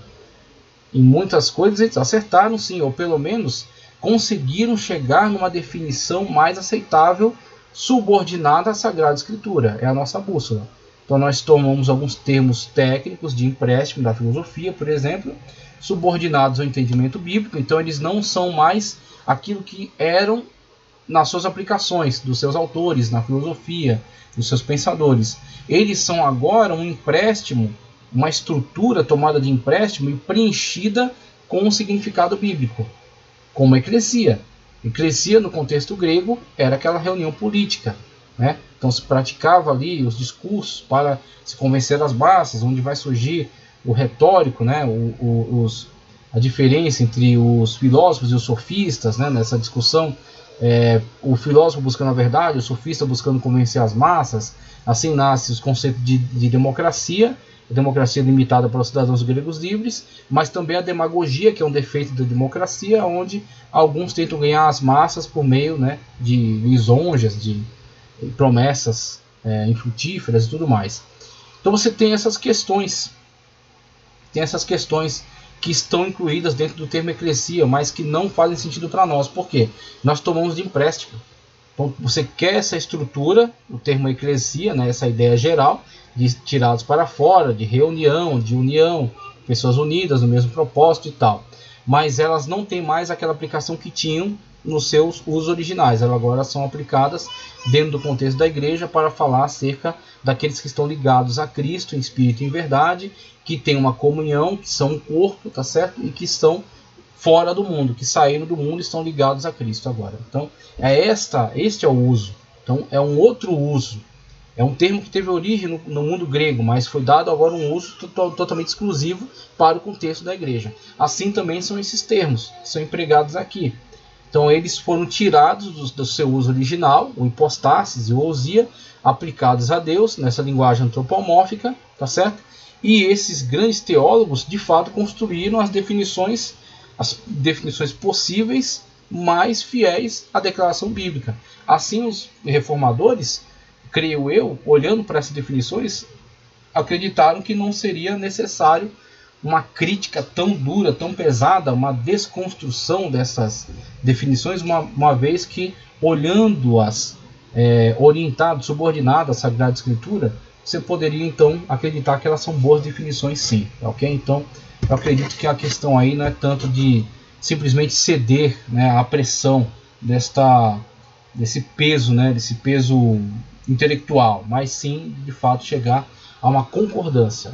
[SPEAKER 1] Em muitas coisas eles acertaram sim, ou pelo menos conseguiram chegar numa definição mais aceitável, subordinada à Sagrada Escritura. É a nossa bússola. Então nós tomamos alguns termos técnicos de empréstimo da filosofia, por exemplo, subordinados ao entendimento bíblico. Então eles não são mais aquilo que eram nas suas aplicações, dos seus autores, na filosofia, dos seus pensadores. Eles são agora um empréstimo, uma estrutura tomada de empréstimo e preenchida com um significado bíblico, como a eclesia. Eclesia, no contexto grego, era aquela reunião política, né? Então se praticava ali os discursos para se convencer as massas, onde vai surgir o retórico, né? A diferença entre os filósofos e os sofistas, né? Nessa discussão, o filósofo buscando a verdade, o sofista buscando convencer as massas. Assim nasce os conceitos de democracia, a democracia limitada para os cidadãos gregos livres, mas também a demagogia, que é um defeito da democracia, onde alguns tentam ganhar as massas por meio, né, de lisonjas, de promessas infrutíferas e tudo mais. Então você tem essas questões que estão incluídas dentro do termo eclesia, mas que não fazem sentido para nós. Por quê? Nós tomamos de empréstimo. Então você quer essa estrutura, o termo eclesia, né, essa ideia geral, de tirados para fora, de reunião, de união, pessoas unidas no mesmo propósito e tal. Mas elas não têm mais aquela aplicação que tinham nos seus usos originais. Elas agora são aplicadas dentro do contexto da igreja para falar acerca daqueles que estão ligados a Cristo em espírito e em verdade, que têm uma comunhão, que são um corpo, tá certo? E que estão fora do mundo, que saíram do mundo e estão ligados a Cristo agora. Então, este é o uso. Então, é um outro uso. É um termo que teve origem no mundo grego, mas foi dado agora um uso totalmente exclusivo para o contexto da igreja. Assim também são esses termos que são empregados aqui. Então eles foram tirados do seu uso original, o hipostasis e o ousia, aplicados a Deus nessa linguagem antropomórfica, tá certo? E esses grandes teólogos, de fato, construíram as definições possíveis mais fiéis à declaração bíblica. Assim, os reformadores, creio eu, olhando para essas definições, acreditaram que não seria necessário uma crítica tão dura, tão pesada, uma desconstrução dessas definições, uma vez que, olhando-as orientado, subordinado à Sagrada Escritura, você poderia então acreditar que elas são boas definições sim, ok? Então, eu acredito que a questão aí não é tanto de simplesmente ceder, né, à pressão desse peso, né, desse peso intelectual, mas sim, de fato, chegar a uma concordância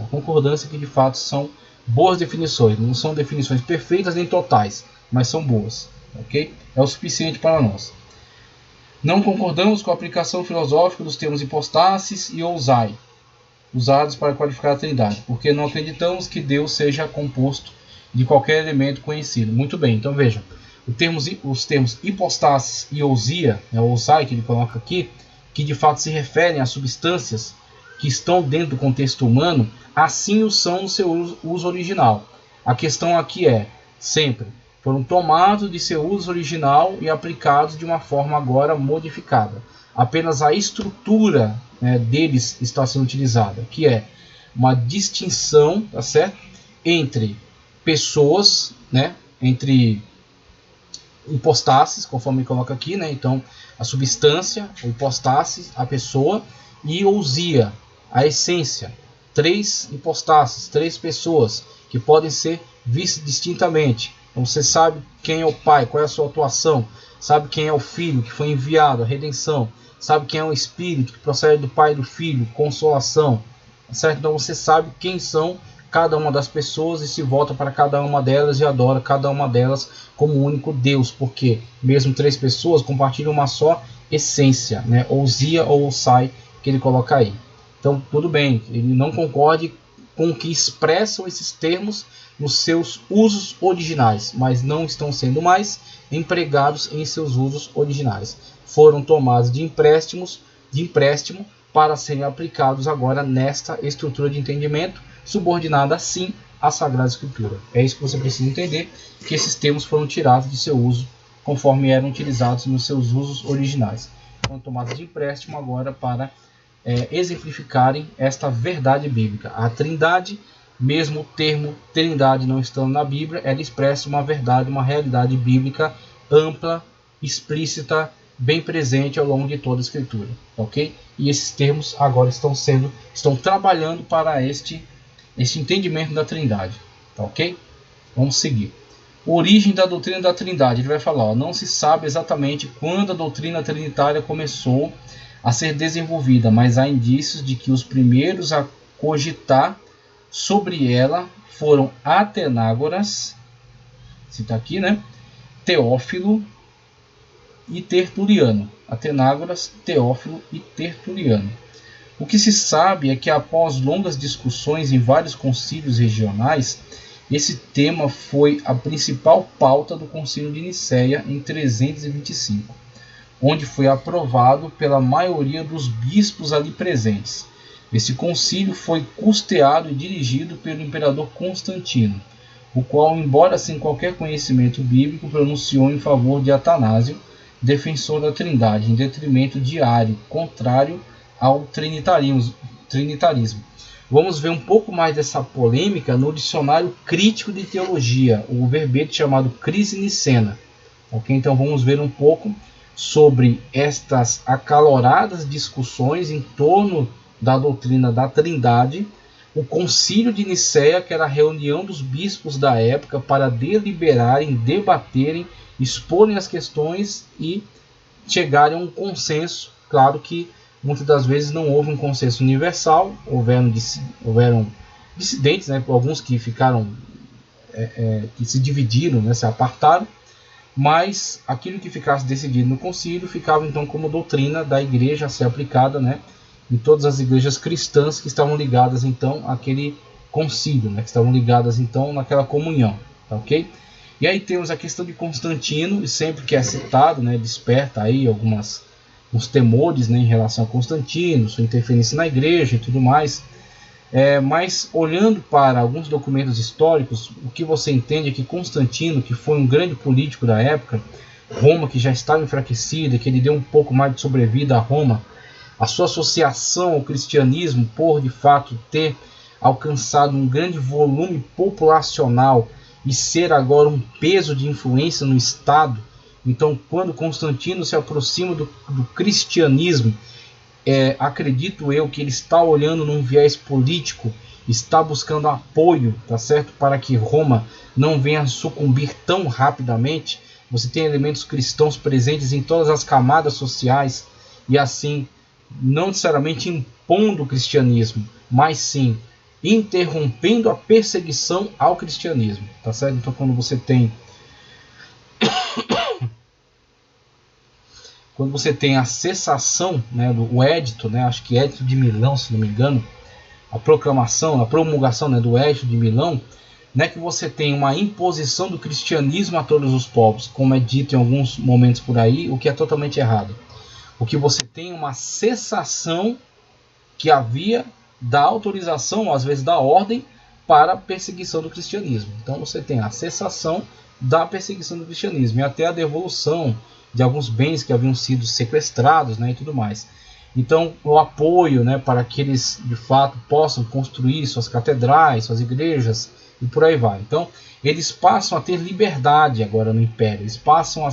[SPEAKER 1] que de fato são boas definições, não são definições perfeitas nem totais, mas são boas, ok? É o suficiente para nós. Não concordamos com a aplicação filosófica dos termos hipostasis e ousai, usados para qualificar a Trindade, porque não acreditamos que Deus seja composto de qualquer elemento conhecido. Muito bem, então vejam, os termos hipostasis e ousia, o ousai que ele coloca aqui, que de fato se referem a substâncias que estão dentro do contexto humano, assim o são no seu uso original. A questão aqui sempre, foram tomados de seu uso original e aplicados de uma forma agora modificada. Apenas a estrutura, né, deles está sendo utilizada, que é uma distinção, tá certo? Entre pessoas, né, entre hipostásis, conforme ele coloca aqui, né? Então, a substância, o hipostásis, a pessoa, e ousia, a essência. 3 hipostásis, 3 pessoas que podem ser vistas distintamente. Então você sabe quem é o Pai, qual é a sua atuação, sabe quem é o Filho que foi enviado, a redenção, sabe quem é o Espírito que procede do Pai e do Filho, consolação, certo? Então você sabe quem são cada uma das pessoas e se volta para cada uma delas e adora cada uma delas como único Deus, porque mesmo 3 pessoas compartilham uma só essência, né? Ousia ou sai, que ele coloca aí. Então, tudo bem, ele não concorde com o que expressam esses termos nos seus usos originais, mas não estão sendo mais empregados em seus usos originais. Foram tomados de empréstimo para serem aplicados agora nesta estrutura de entendimento, subordinada sim à Sagrada Escritura. É isso que você precisa entender, que esses termos foram tirados de seu uso, conforme eram utilizados nos seus usos originais. Foram tomados de empréstimo agora para exemplificarem esta verdade bíblica. A Trindade, mesmo o termo Trindade não estando na Bíblia, ela expressa uma verdade, uma realidade bíblica ampla, explícita, bem presente ao longo de toda a Escritura, ok? E esses termos agora estão trabalhando para este entendimento da Trindade, tá, ok? Vamos seguir. Origem da doutrina da Trindade. Ele vai falar, ó, não se sabe exatamente quando a doutrina trinitária começou a ser desenvolvida, mas há indícios de que os primeiros a cogitar sobre ela foram Atenágoras, cita aqui, né? Teófilo e Tertuliano. Atenágoras, Teófilo e Tertuliano. O que se sabe é que após longas discussões em vários concílios regionais, esse tema foi a principal pauta do Concílio de Nicéia em 325, onde foi aprovado pela maioria dos bispos ali presentes. Esse concílio foi custeado e dirigido pelo imperador Constantino, o qual, embora sem qualquer conhecimento bíblico, pronunciou em favor de Atanásio, defensor da Trindade, em detrimento de Ário, contrário ao trinitarismo. Vamos ver um pouco mais dessa polêmica no Dicionário Crítico de Teologia, o verbete chamado Crise Nicena. Okay? Então vamos ver um pouco sobre estas acaloradas discussões em torno da doutrina da Trindade, o Concílio de Nicéia, que era a reunião dos bispos da época para deliberarem, debaterem, exporem as questões e chegarem a um consenso. Claro que muitas das vezes não houve um consenso universal, houveram dissidentes, né, alguns que ficaram, que se dividiram, né, se apartaram, mas aquilo que ficasse decidido no concílio ficava então como doutrina da igreja a ser aplicada, né, em todas as igrejas cristãs que estavam ligadas então àquele concílio, né, que estavam ligadas então naquela comunhão, tá, ok? E aí temos a questão de Constantino, e sempre que é citado, né, desperta aí uns temores, né, em relação a Constantino, sua interferência na igreja e tudo mais. Mas olhando para alguns documentos históricos, o que você entende é que Constantino, que foi um grande político da época, Roma que já estava enfraquecida, que ele deu um pouco mais de sobrevida a Roma, a sua associação ao cristianismo, por de fato ter alcançado um grande volume populacional e ser agora um peso de influência no Estado. Então, quando Constantino se aproxima do cristianismo, acredito eu que ele está olhando num viés político, está buscando apoio, tá certo? Para que Roma não venha a sucumbir tão rapidamente. Você tem elementos cristãos presentes em todas as camadas sociais e assim, não necessariamente impondo o cristianismo, mas sim interrompendo a perseguição ao cristianismo, tá certo? Então, quando você tem a cessação, né, do edito, né, acho que edito de Milão, se não me engano, a promulgação, né, do edito de Milão, né, que você tem uma imposição do cristianismo a todos os povos, como é dito em alguns momentos por aí, o que é totalmente errado. O que você tem é uma cessação que havia da autorização, às vezes da ordem, para a perseguição do cristianismo. Então você tem a cessação da perseguição do cristianismo e até a devolução de alguns bens que haviam sido sequestrados, né, e tudo mais. Então o apoio, né, para que eles de fato possam construir suas catedrais, suas igrejas e por aí vai. Então eles passam a ter liberdade agora no Império, eles passam a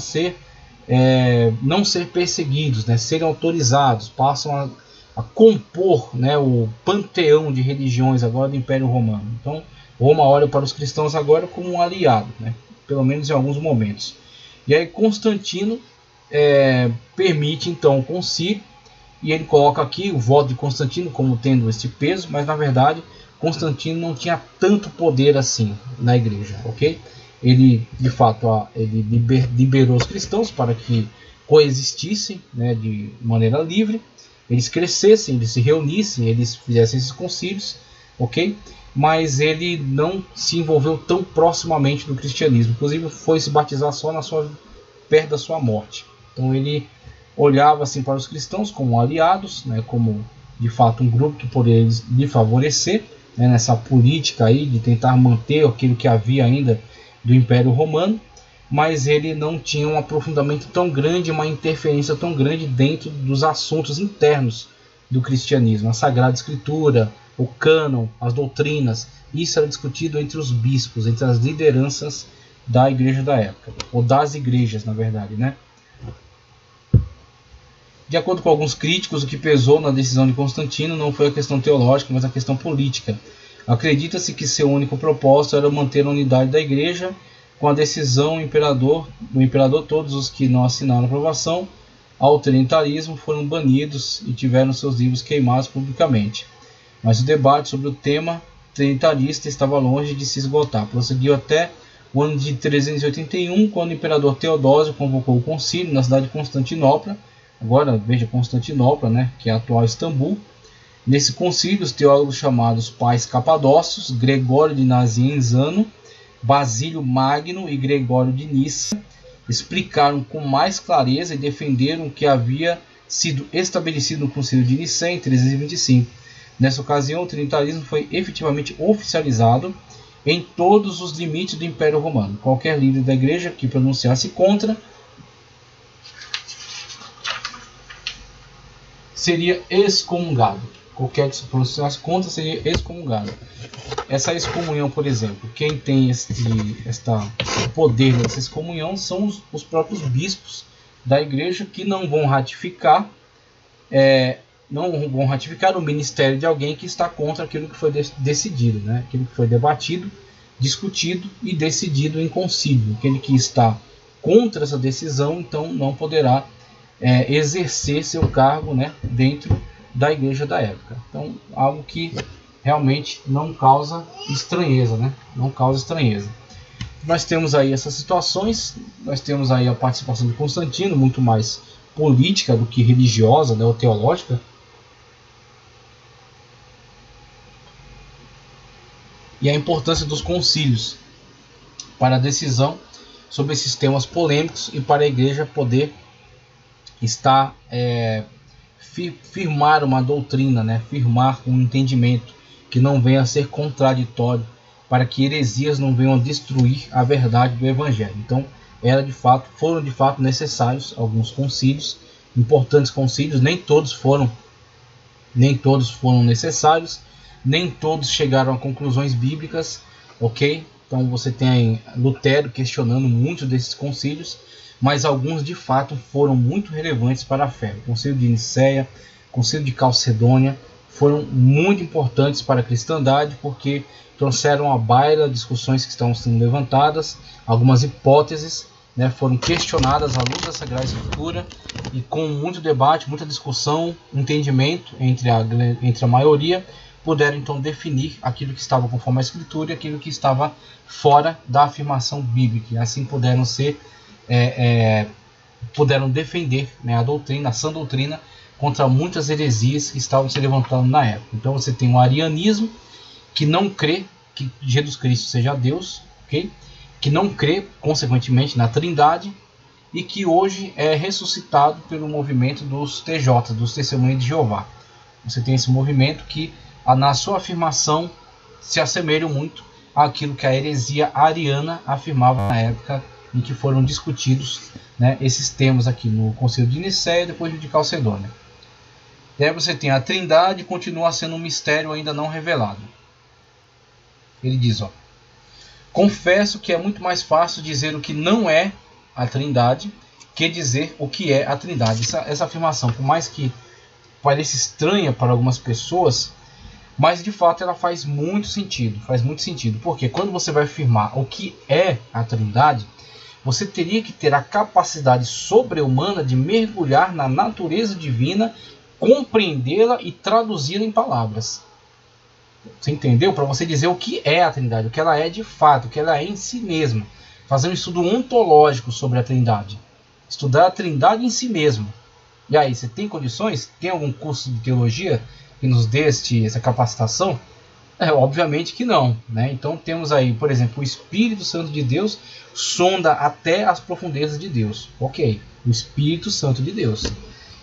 [SPEAKER 1] não ser perseguidos, né, serem autorizados, passam a compor, né, o panteão de religiões agora do Império Romano. Então Roma olha para os cristãos agora como um aliado, né, pelo menos em alguns momentos. E aí Constantino permite então o concílio, e ele coloca aqui o voto de Constantino como tendo esse peso, mas na verdade Constantino não tinha tanto poder assim na igreja, ok? Ele de fato ele liberou os cristãos para que coexistissem, né, de maneira livre, eles crescessem, eles se reunissem, eles fizessem esses concílios, ok? Mas ele não se envolveu tão proximamente do cristianismo, inclusive foi se batizar só perto da sua morte. Então ele olhava assim para os cristãos como aliados, né, como de fato um grupo que poderia lhe favorecer, né, nessa política aí de tentar manter aquilo que havia ainda do Império Romano, mas ele não tinha um aprofundamento tão grande, uma interferência tão grande dentro dos assuntos internos do cristianismo, a Sagrada Escritura, o cânon, as doutrinas. Isso era discutido entre os bispos, entre as lideranças da igreja da época, ou das igrejas, na verdade, né? De acordo com alguns críticos, o que pesou na decisão de Constantino não foi a questão teológica, mas a questão política. Acredita-se que seu único propósito era manter a unidade da igreja. Com a decisão do imperador, todos os que não assinaram a aprovação ao trinitarismo foram banidos e tiveram seus livros queimados publicamente. Mas o debate sobre o tema trinitarista estava longe de se esgotar. Prosseguiu até o ano de 381, quando o imperador Teodósio convocou o concílio na cidade de Constantinopla. Agora veja Constantinopla, né, que é a atual Istambul. Nesse concílio, os teólogos chamados Pais Capadócios, Gregório de Nazianzano, Basílio Magno e Gregório de Nissa explicaram com mais clareza e defenderam o que havia sido estabelecido no Concílio de Nicéia em 325. Nessa ocasião, o trinitarismo foi efetivamente oficializado em todos os limites do Império Romano. Qualquer líder da igreja que pronunciasse contra seria excomungado. Qualquer que se pronunciasse contra seria excomungado. Essa excomunhão, por exemplo, quem tem este poder dessa excomunhão são os próprios bispos da igreja, que não vão ratificar o ministério de alguém que está contra aquilo que foi decidido, né? Aquilo que foi debatido, discutido e decidido em concílio. Aquele que está contra essa decisão, então não poderá exercer seu cargo, né, dentro da igreja da época. Então, algo que realmente não causa estranheza, né? Não causa estranheza. Nós temos aí essas situações, nós temos aí a participação de Constantino, muito mais política do que religiosa, né, ou teológica. E a importância dos concílios para a decisão sobre esses temas polêmicos e para a igreja poder estar firmar uma doutrina, né? Firmar um entendimento que não venha a ser contraditório, para que heresias não venham a destruir a verdade do Evangelho. Então, foram de fato necessários alguns concílios, importantes concílios. Nem todos foram necessários, nem todos chegaram a conclusões bíblicas, ok? Então você tem Lutero questionando muitos desses concílios, mas alguns de fato foram muito relevantes para a fé. O Concílio de Nicéia, o Concílio de Calcedônia foram muito importantes para a cristandade, porque trouxeram à baila discussões que estavam sendo levantadas, algumas hipóteses, né, foram questionadas à luz da Sagrada Escritura, e com muito debate, muita discussão, entendimento entre a maioria, puderam então definir aquilo que estava conforme a Escritura e aquilo que estava fora da afirmação bíblica. E assim puderam defender, né, a doutrina, a sã doutrina, contra muitas heresias que estavam se levantando na época. Então você tem o arianismo, que não crê que Jesus Cristo seja Deus, okay? Que não crê, consequentemente, na Trindade, e que hoje é ressuscitado pelo movimento dos TJ, dos Testemunhos de Jeová. Você tem esse movimento que, na sua afirmação, se assemelha muito àquilo que a heresia ariana afirmava na época em que foram discutidos, né, esses temas aqui no Concílio de Nicéia e depois de Calcedônia. E aí você tem a Trindade, continua sendo um mistério ainda não revelado. Ele diz, confesso que é muito mais fácil dizer o que não é a Trindade que dizer o que é a Trindade. Essa afirmação, por mais que pareça estranha para algumas pessoas, mas de fato ela faz muito sentido. Porque quando você vai afirmar o que é a Trindade, você teria que ter a capacidade sobre-humana de mergulhar na natureza divina, compreendê-la e traduzi-la em palavras. Você entendeu? Para você dizer o que é a Trindade, o que ela é de fato, o que ela é em si mesma. Fazer um estudo ontológico sobre a Trindade. estudar a Trindade em si mesmo. E aí, você tem condições? Tem algum curso de teologia que nos dê essa capacitação? Obviamente que não, né? Então temos aí, por exemplo, o Espírito Santo de Deus sonda até as profundezas de Deus. Ok, o Espírito Santo de Deus.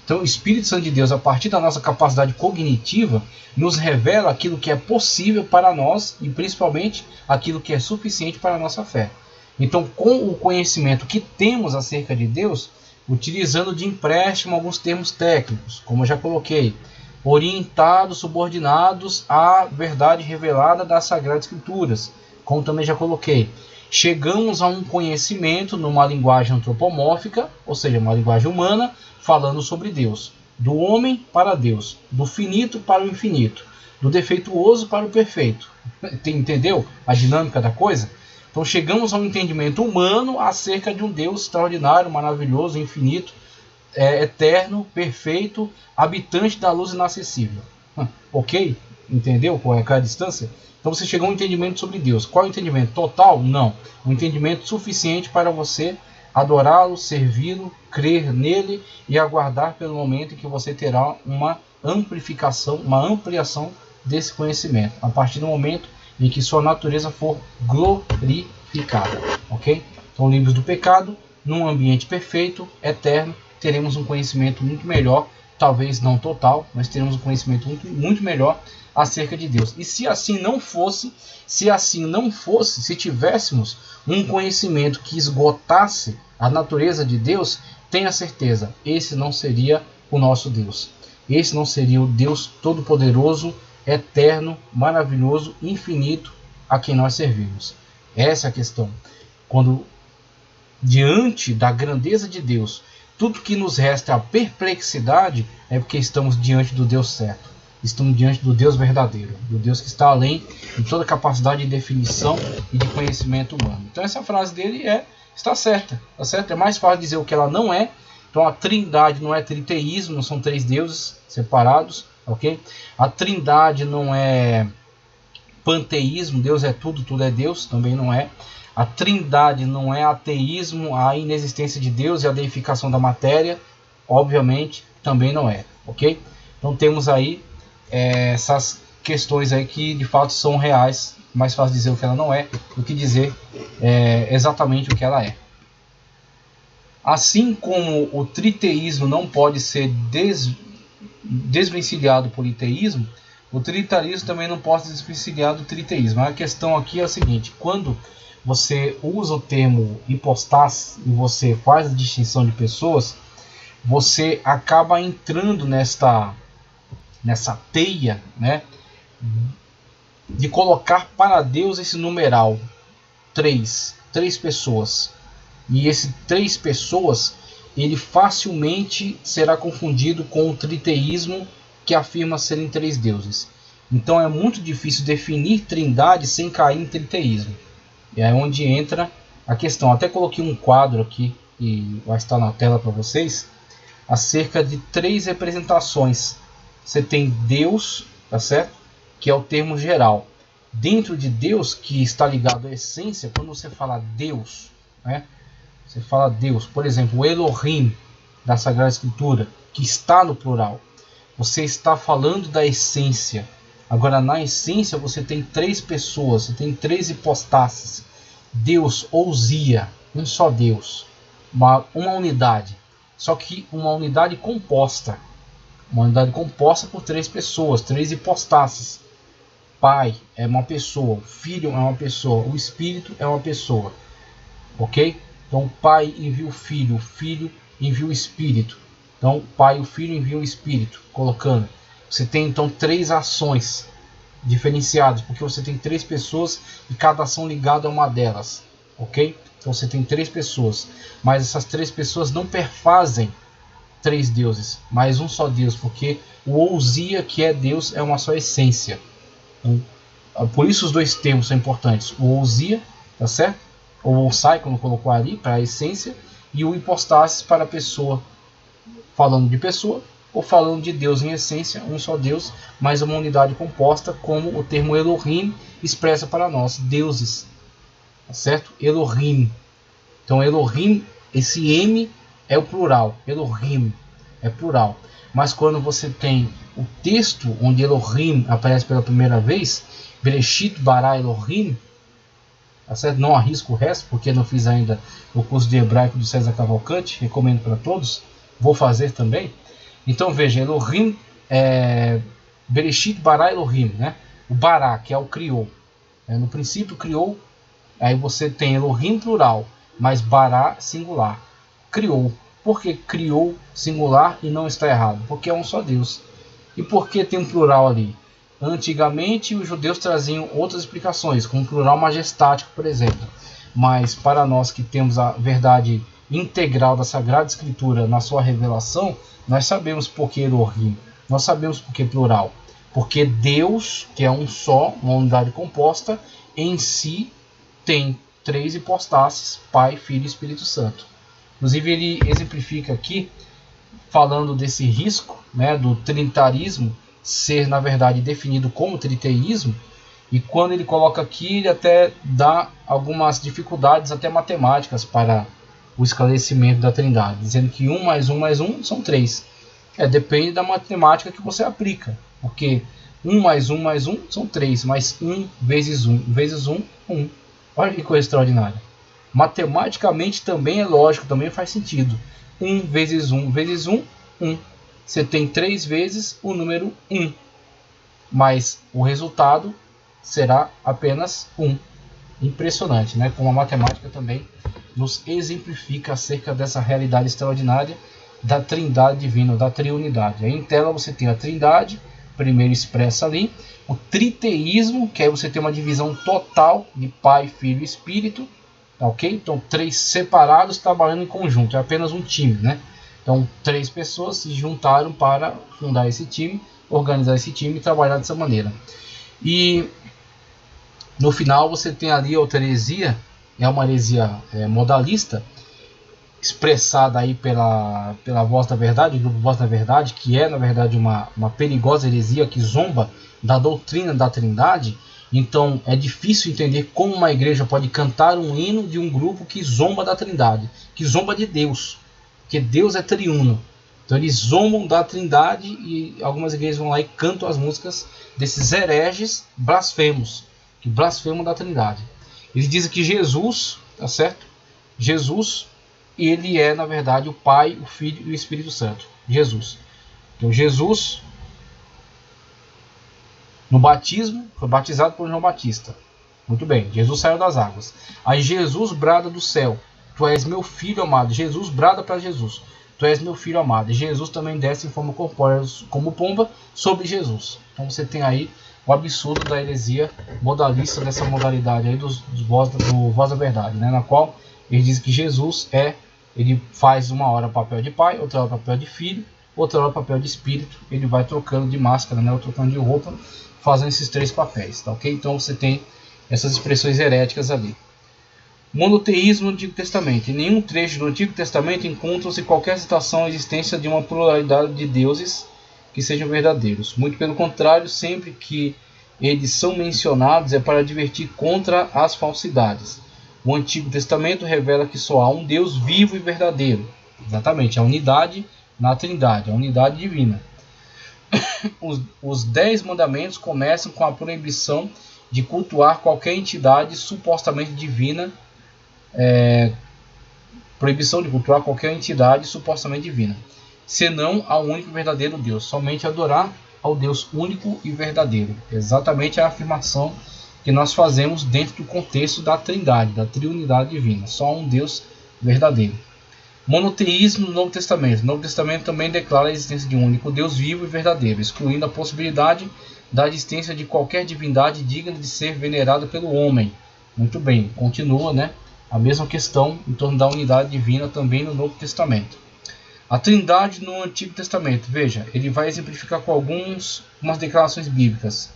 [SPEAKER 1] Então o Espírito Santo de Deus, a partir da nossa capacidade cognitiva, nos revela aquilo que é possível para nós e principalmente aquilo que é suficiente para a nossa fé. Então, com o conhecimento que temos acerca de Deus, utilizando de empréstimo alguns termos técnicos, como eu já coloquei, orientados, subordinados à verdade revelada das Sagradas Escrituras, como também já coloquei, chegamos a um conhecimento numa linguagem antropomórfica, ou seja, uma linguagem humana, falando sobre Deus, do homem para Deus, do finito para o infinito, do defeituoso para o perfeito. Entendeu a dinâmica da coisa? Então chegamos a um entendimento humano acerca de um Deus extraordinário, maravilhoso, infinito, eterno, perfeito, habitante da luz inacessível. Ok? Entendeu qual é a distância? Então você chegou a um entendimento sobre Deus. Qual é o entendimento? Total? Não. Um entendimento suficiente para você adorá-lo, servi-lo, crer nele e aguardar pelo momento em que você terá uma amplificação, uma ampliação desse conhecimento. A partir do momento em que sua natureza for glorificada. Ok? Então, livres do pecado, num ambiente perfeito, eterno, teremos um conhecimento muito melhor, talvez não total, mas teremos um conhecimento muito melhor acerca de Deus. E se assim não fosse, se tivéssemos um conhecimento que esgotasse a natureza de Deus, tenha certeza, esse não seria o nosso Deus. Esse não seria o Deus Todo-Poderoso, eterno, maravilhoso, infinito, a quem nós servimos. Essa é a questão. Quando, diante da grandeza de Deus, tudo que nos resta é a perplexidade, é porque estamos diante do Deus certo. Estamos diante do Deus verdadeiro, do Deus que está além de toda capacidade de definição e de conhecimento humano. Então essa frase dele está certa, tá certo? É mais fácil dizer o que ela não é. Então a trindade não é triteísmo, não são três deuses separados, ok? A trindade não é panteísmo, Deus é tudo, tudo é Deus, também não é. A trindade não é ateísmo, a inexistência de Deus e a deificação da matéria, obviamente, também não é, ok? Então temos aí essas questões aí que de fato são reais, mais fácil dizer o que ela não é do que dizer exatamente o que ela é. Assim como o triteísmo não pode ser desvencilhado por iteísmo, o tritarismo também não pode ser desvencilhado do triteísmo. A questão aqui é a seguinte: quando você usa o termo hipostase e você faz a distinção de pessoas, você acaba entrando nessa teia, né, de colocar para Deus esse numeral três pessoas. E esse três pessoas, ele facilmente será confundido com o triteísmo, que afirma serem três deuses. Então é muito difícil definir trindade sem cair em triteísmo. E é onde entra a questão. Até coloquei um quadro aqui, e vai estar na tela para vocês, acerca de três representações. Você tem Deus, tá certo? Que é o termo geral. Dentro de Deus, que está ligado à essência, quando você fala Deus, né? Você fala Deus, por exemplo, o Elohim da Sagrada Escritura, que está no plural. Você está falando da essência. Agora, na essência, você tem três pessoas, você tem três hipostáses. Deus, ousia, um só Deus. Uma unidade. Só que uma unidade composta. Uma unidade composta por três pessoas, três hipostáses. Pai é uma pessoa, o Filho é uma pessoa, o Espírito é uma pessoa. Ok? Então o Pai envia o Filho envia o Espírito. Então o Pai e o Filho enviam o Espírito, colocando. Você tem então três ações diferenciadas, porque você tem três pessoas e cada ação ligada a uma delas. Ok? Então você tem três pessoas, mas essas três pessoas não perfazem três deuses, mas um só Deus, porque o ousia, que é Deus, é uma só essência. Então, por isso os dois termos são importantes. O ousia, tá certo? Ou ousai, como colocou ali, para a essência, e o hipostasis para a pessoa, falando de pessoa, ou falando de Deus em essência, um só Deus, mas uma unidade composta, como o termo Elohim expressa para nós, deuses, tá certo? Elohim. Então Elohim, esse M é o plural, Elohim é plural. Mas quando você tem o texto onde Elohim aparece pela primeira vez, Bereshit bara Elohim, tá certo? Não arrisco o resto, porque não fiz ainda o curso de hebraico do César Cavalcante, recomendo para todos, vou fazer também. Então veja, Elohim é Bereshit bara Elohim, né? O bara, que é o criou, no princípio criou. Aí você tem Elohim plural, mas bara singular, criou. Por que criou singular e não está errado? Porque é um só Deus. E por que tem um plural ali? Antigamente os judeus traziam outras explicações, como plural majestático, por exemplo. Mas para nós que temos a verdade integral da Sagrada Escritura na sua revelação, nós sabemos por que Elohim, nós sabemos por que plural. Porque Deus, que é um só, uma unidade composta, em si tem três hipostáses, Pai, Filho e Espírito Santo. Inclusive ele exemplifica aqui, falando desse risco, né, do trinitarismo ser na verdade definido como triteísmo, e quando ele coloca aqui ele até dá algumas dificuldades até matemáticas para o esclarecimento da trindade, dizendo que 1 mais 1 mais 1 são 3. Depende da matemática que você aplica, porque 1 mais 1 mais 1 são 3, mas 1 vezes 1 vezes 1, 1. Olha que coisa extraordinária. Matematicamente também é lógico, também faz sentido. 1 vezes 1 vezes 1, 1. Você tem 3 vezes o número 1. Mas o resultado será apenas 1. Impressionante, né? Como a matemática também nos exemplifica acerca dessa realidade extraordinária da trindade divina, da triunidade. Aí em tela você tem a trindade, primeiro expressa ali, o triteísmo, que aí você tem uma divisão total de Pai, Filho e Espírito, ok? Então 3 separados trabalhando em conjunto, é apenas um time, né? Então 3 pessoas se juntaram para fundar esse time, organizar esse time e trabalhar dessa maneira. E no final você tem ali a outra heresia, é uma heresia modalista, expressada aí pela Voz da Verdade, o grupo Voz da Verdade, que é na verdade uma perigosa heresia que zomba da doutrina da Trindade. Então é difícil entender como uma igreja pode cantar um hino de um grupo que zomba da Trindade, que zomba de Deus, porque Deus é triuno. Então eles zombam da Trindade e algumas igrejas vão lá e cantam as músicas desses hereges blasfemos, que blasfemam da Trindade. Eles dizem que Jesus, tá certo? Jesus, ele é na verdade o Pai, o Filho e o Espírito Santo. Jesus. Então Jesus, no batismo, foi batizado por João Batista. Muito bem, Jesus saiu das águas. Aí Jesus brada do céu: Tu és meu filho amado. Jesus brada para Jesus: Tu és meu filho amado. E Jesus também desce em forma corpórea como pomba sobre Jesus. Então você tem aí o absurdo da heresia modalista, dessa modalidade aí do Voz da Verdade, né? Na qual ele diz que Jesus ele faz uma hora o papel de pai, outra hora o papel de filho, outra hora o papel de espírito. Ele vai trocando de máscara, né? Ou trocando de roupa, fazendo esses 3 papéis, tá ok? Então você tem essas expressões heréticas ali. Monoteísmo no Antigo Testamento. Em nenhum trecho do Antigo Testamento encontra-se qualquer citação à existência de uma pluralidade de deuses que sejam verdadeiros. Muito pelo contrário, sempre que eles são mencionados é para advertir contra as falsidades. O Antigo Testamento revela que só há um Deus vivo e verdadeiro. Exatamente, a unidade na Trindade, a unidade divina. Os 10 mandamentos começam com a proibição de cultuar qualquer entidade supostamente divina. Proibição de cultuar qualquer entidade supostamente divina, senão ao único e verdadeiro Deus. Somente adorar ao Deus único e verdadeiro. Exatamente a afirmação que nós fazemos dentro do contexto da Trindade, da triunidade divina. Só um Deus verdadeiro. Monoteísmo no Novo Testamento. O Novo Testamento também declara a existência de um único Deus vivo e verdadeiro, excluindo a possibilidade da existência de qualquer divindade digna de ser venerada pelo homem. Muito bem, continua, né? A mesma questão em torno da unidade divina também no Novo Testamento. A Trindade no Antigo Testamento. Veja, ele vai exemplificar com algumas declarações bíblicas.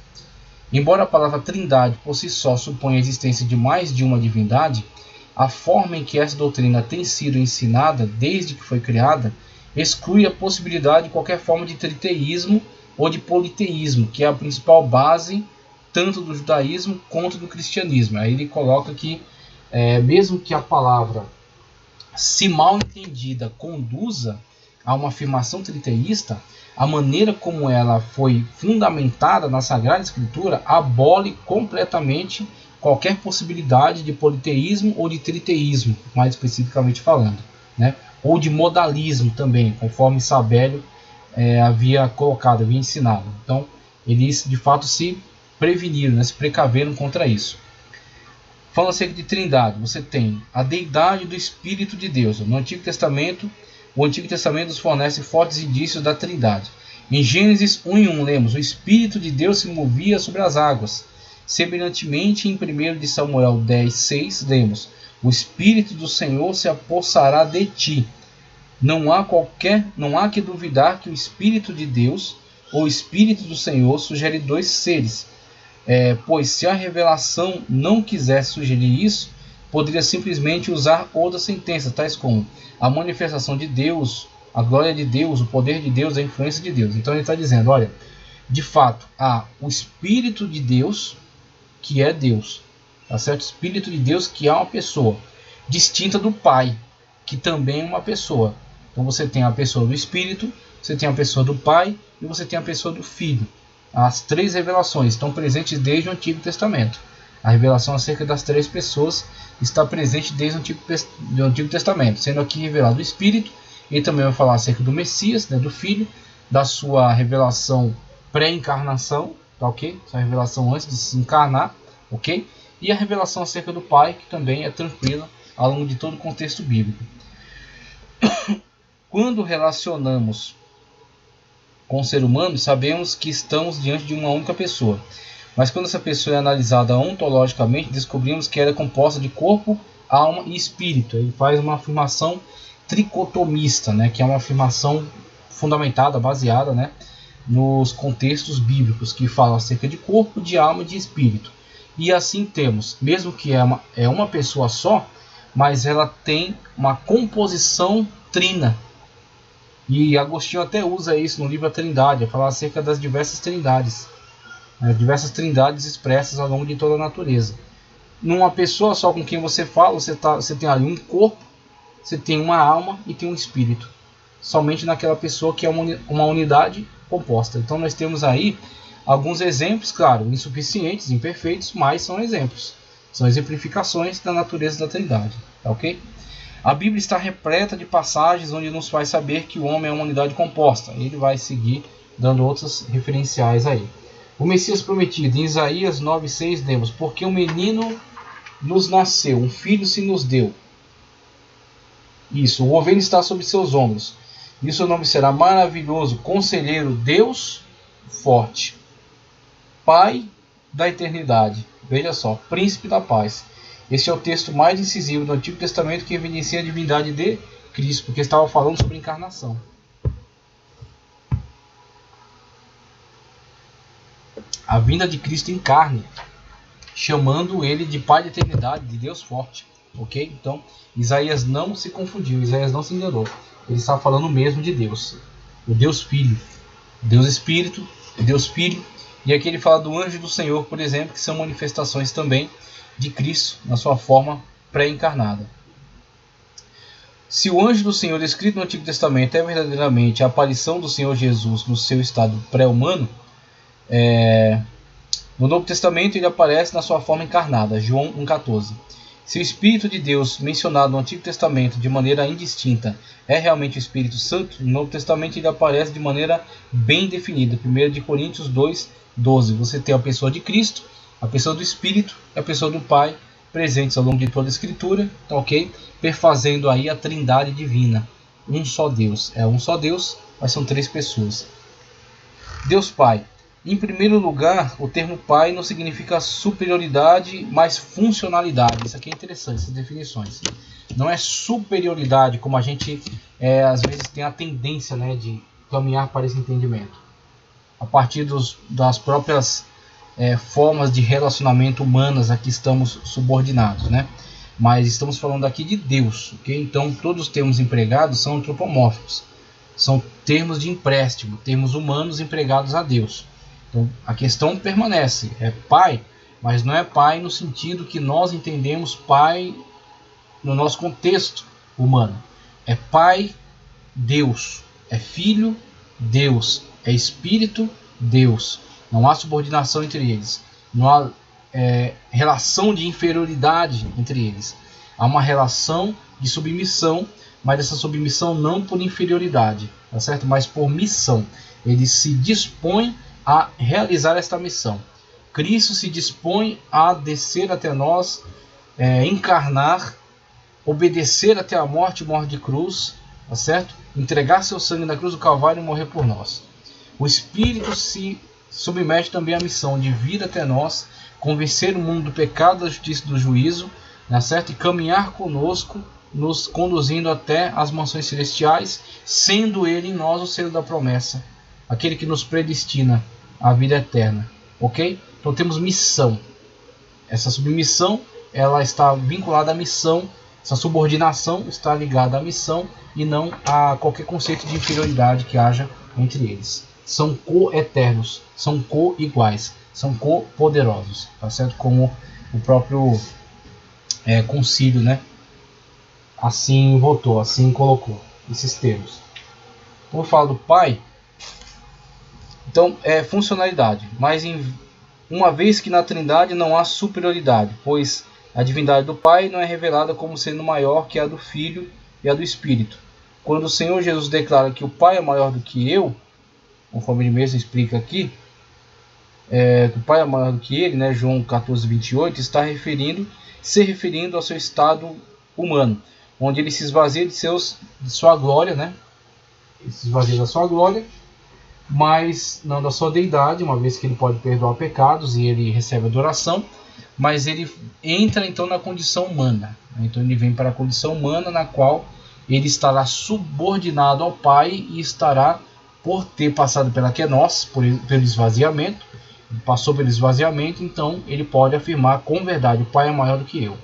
[SPEAKER 1] Embora a palavra Trindade por si só suponha a existência de mais de uma divindade, a forma em que essa doutrina tem sido ensinada desde que foi criada exclui a possibilidade de qualquer forma de triteísmo ou de politeísmo, que é a principal base tanto do judaísmo quanto do cristianismo. Aí ele coloca que mesmo que a palavra se mal entendida, conduza a uma afirmação triteísta, a maneira como ela foi fundamentada na Sagrada Escritura abole completamente qualquer possibilidade de politeísmo ou de triteísmo, mais especificamente falando, né? Ou de modalismo também, conforme Sabélio havia colocado, havia ensinado. Então, eles de fato se preveniram, né? Se precaveram contra isso. Falando acerca de trindade, você tem a deidade do Espírito de Deus. No Antigo Testamento, o Antigo Testamento nos fornece fortes indícios da trindade. Em Gênesis 1:1 lemos: o Espírito de Deus se movia sobre as águas. Semelhantemente, em 1 de Samuel 10:6 lemos: o Espírito do Senhor se apossará de ti. Não há que duvidar que o Espírito de Deus ou o Espírito do Senhor sugere dois seres. Pois se a revelação não quisesse sugerir isso, poderia simplesmente usar outras sentenças, tais como a manifestação de Deus, a glória de Deus, o poder de Deus, a influência de Deus. Então ele está dizendo, olha, de fato, há o Espírito de Deus, que é Deus, tá certo? Espírito de Deus, que é uma pessoa, distinta do Pai, que também é uma pessoa. Então você tem a pessoa do Espírito, você tem a pessoa do Pai e você tem a pessoa do Filho. As três revelações estão presentes desde o Antigo Testamento. A revelação acerca das três pessoas está presente desde o Antigo Testamento, sendo aqui revelado o Espírito. Ele também vai falar acerca do Messias, né, do Filho, da sua revelação pré-encarnação, tá, ok? Essa revelação antes de se encarnar, ok? E a revelação acerca do Pai, que também é tranquila ao longo de todo o contexto bíblico. Quando relacionamos com o ser humano, sabemos que estamos diante de uma única pessoa. Mas quando essa pessoa é analisada ontologicamente, descobrimos que ela é composta de corpo, alma e espírito. Ele faz uma afirmação tricotomista, né, que é uma afirmação fundamentada, baseada, né, nos contextos bíblicos, que falam acerca de corpo, de alma e de espírito. E assim temos, mesmo que é uma pessoa só, mas ela tem uma composição trina. E Agostinho até usa isso no livro A Trindade, a falar acerca das diversas trindades. As diversas trindades expressas ao longo de toda a natureza. Numa pessoa só com quem você fala, você tem ali um corpo, você tem uma alma e tem um espírito. Somente naquela pessoa que é uma unidade composta. Então nós temos aí alguns exemplos, claro, insuficientes, imperfeitos, mas são exemplos. São exemplificações da natureza da trindade. Tá, ok? A Bíblia está repleta de passagens onde nos faz saber que o homem é uma unidade composta. Ele vai seguir dando outros referenciais aí. O Messias prometido, em Isaías 9:6 lemos: porque um menino nos nasceu, um filho se nos deu. Isso, o governo está sobre seus ombros. E o seu nome será maravilhoso, conselheiro, Deus forte, Pai da eternidade. Veja só, príncipe da paz. Este é o texto mais incisivo do Antigo Testamento que evidencia a divindade de Cristo, porque estava falando sobre encarnação. A vinda de Cristo em carne, chamando ele de Pai da eternidade, de Deus forte. Ok? Então, Isaías não se confundiu, Isaías não se enganou. Ele estava falando mesmo de Deus. O Deus Filho, Deus Espírito, Deus Filho. E aqui ele fala do anjo do Senhor, por exemplo, que são manifestações também de Cristo na sua forma pré-encarnada. Se o anjo do Senhor descrito no Antigo Testamento é verdadeiramente a aparição do Senhor Jesus no seu estado pré-humano, no Novo Testamento ele aparece na sua forma encarnada, João 1,14. Se o Espírito de Deus mencionado no Antigo Testamento de maneira indistinta é realmente o Espírito Santo, no Novo Testamento ele aparece de maneira bem definida. 1 Coríntios 2,12. Você tem a pessoa de Cristo, a pessoa do Espírito e a pessoa do Pai presentes ao longo de toda a Escritura, tá, ok? Perfazendo aí a trindade divina. Um só Deus. É um só Deus, mas são três pessoas. Deus Pai. Em primeiro lugar, o termo Pai não significa superioridade, mas funcionalidade. Isso aqui é interessante, essas definições. Não é superioridade, como a gente às vezes tem a tendência, né, de caminhar para esse entendimento. A partir das próprias formas de relacionamento humanas a que estamos subordinados, né? Mas estamos falando aqui de Deus, ok? Então todos os termos empregados são antropomórficos. São termos de empréstimo, termos humanos empregados a Deus. Então, a questão permanece, é Pai, mas não é Pai no sentido que nós entendemos Pai no nosso contexto humano. É Pai, Deus. É Filho, Deus. É Espírito, Deus. Não há subordinação entre eles. Não há relação de inferioridade entre eles. Há uma relação de submissão, mas essa submissão não por inferioridade, tá certo? Mas por missão. Eles se dispõem a realizar esta missão. Cristo se dispõe a descer até nós, encarnar, obedecer até a morte de cruz, tá certo? Entregar seu sangue na cruz do Calvário e morrer por nós. O Espírito se submete também à missão de vir até nós, convencer o mundo do pecado, da justiça e do juízo, tá certo? E caminhar conosco, nos conduzindo até as mansões celestiais, sendo Ele em nós o selo da promessa, aquele que nos predestina à vida eterna, ok? Então temos missão. Essa submissão, ela está vinculada à missão. Essa subordinação está ligada à missão e não a qualquer conceito de inferioridade que haja entre eles. São co-eternos, são co-iguais, são co-poderosos, tá certo? Como o próprio concílio, né? Assim votou, assim colocou esses termos. Quando eu falo do Pai, então é funcionalidade, mas uma vez que na Trindade não há superioridade, pois a divindade do Pai não é revelada como sendo maior que a do Filho e a do Espírito. Quando o Senhor Jesus declara que o Pai é maior do que eu, conforme ele mesmo explica aqui, que o Pai é maior do que ele, né, João 14:28, está se referindo ao seu estado humano, onde ele se esvazia de sua glória, né? Ele se esvazia da sua glória, mas não da sua deidade, uma vez que ele pode perdoar pecados e ele recebe adoração, mas ele entra então na condição humana. Então ele vem para a condição humana, na qual ele estará subordinado ao Pai e estará, por ter passado pela kenosis, pelo esvaziamento, passou pelo esvaziamento, então ele pode afirmar com verdade: o Pai é maior do que eu.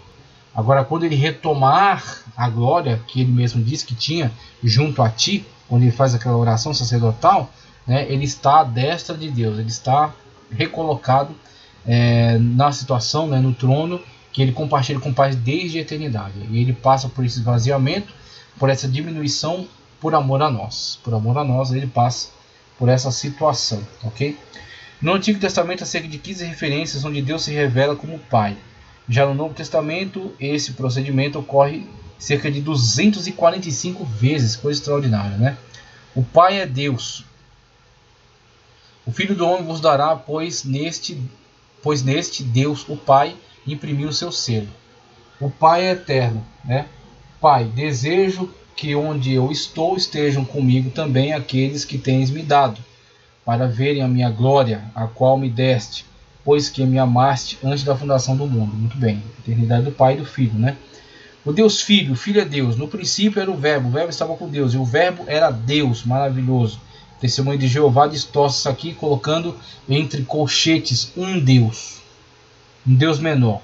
[SPEAKER 1] Agora, quando ele retomar a glória que ele mesmo disse que tinha junto a ti, quando ele faz aquela oração sacerdotal, né, ele está à destra de Deus, ele está recolocado na situação, né, no trono que ele compartilha com o Pai desde a eternidade. E ele passa por esse esvaziamento, por essa diminuição, por amor a nós. Por amor a nós, ele passa por essa situação, ok? No Antigo Testamento há cerca de 15 referências onde Deus se revela como Pai. Já no Novo Testamento, esse procedimento ocorre cerca de 245 vezes, coisa extraordinária, né? O Pai é Deus. O Filho do Homem vos dará, pois neste Deus, o Pai, imprimiu o seu selo. O Pai é eterno, né? Pai, desejo que onde eu estou estejam comigo também aqueles que tens me dado, para verem a minha glória, a qual me deste, pois que me amaste antes da fundação do mundo. Muito bem, eternidade do Pai e do Filho, né? O Deus Filho, o Filho é Deus. No princípio era o Verbo estava com Deus, e o Verbo era Deus, maravilhoso. O Testemunho de Jeová distorce isso aqui, colocando entre colchetes um Deus menor.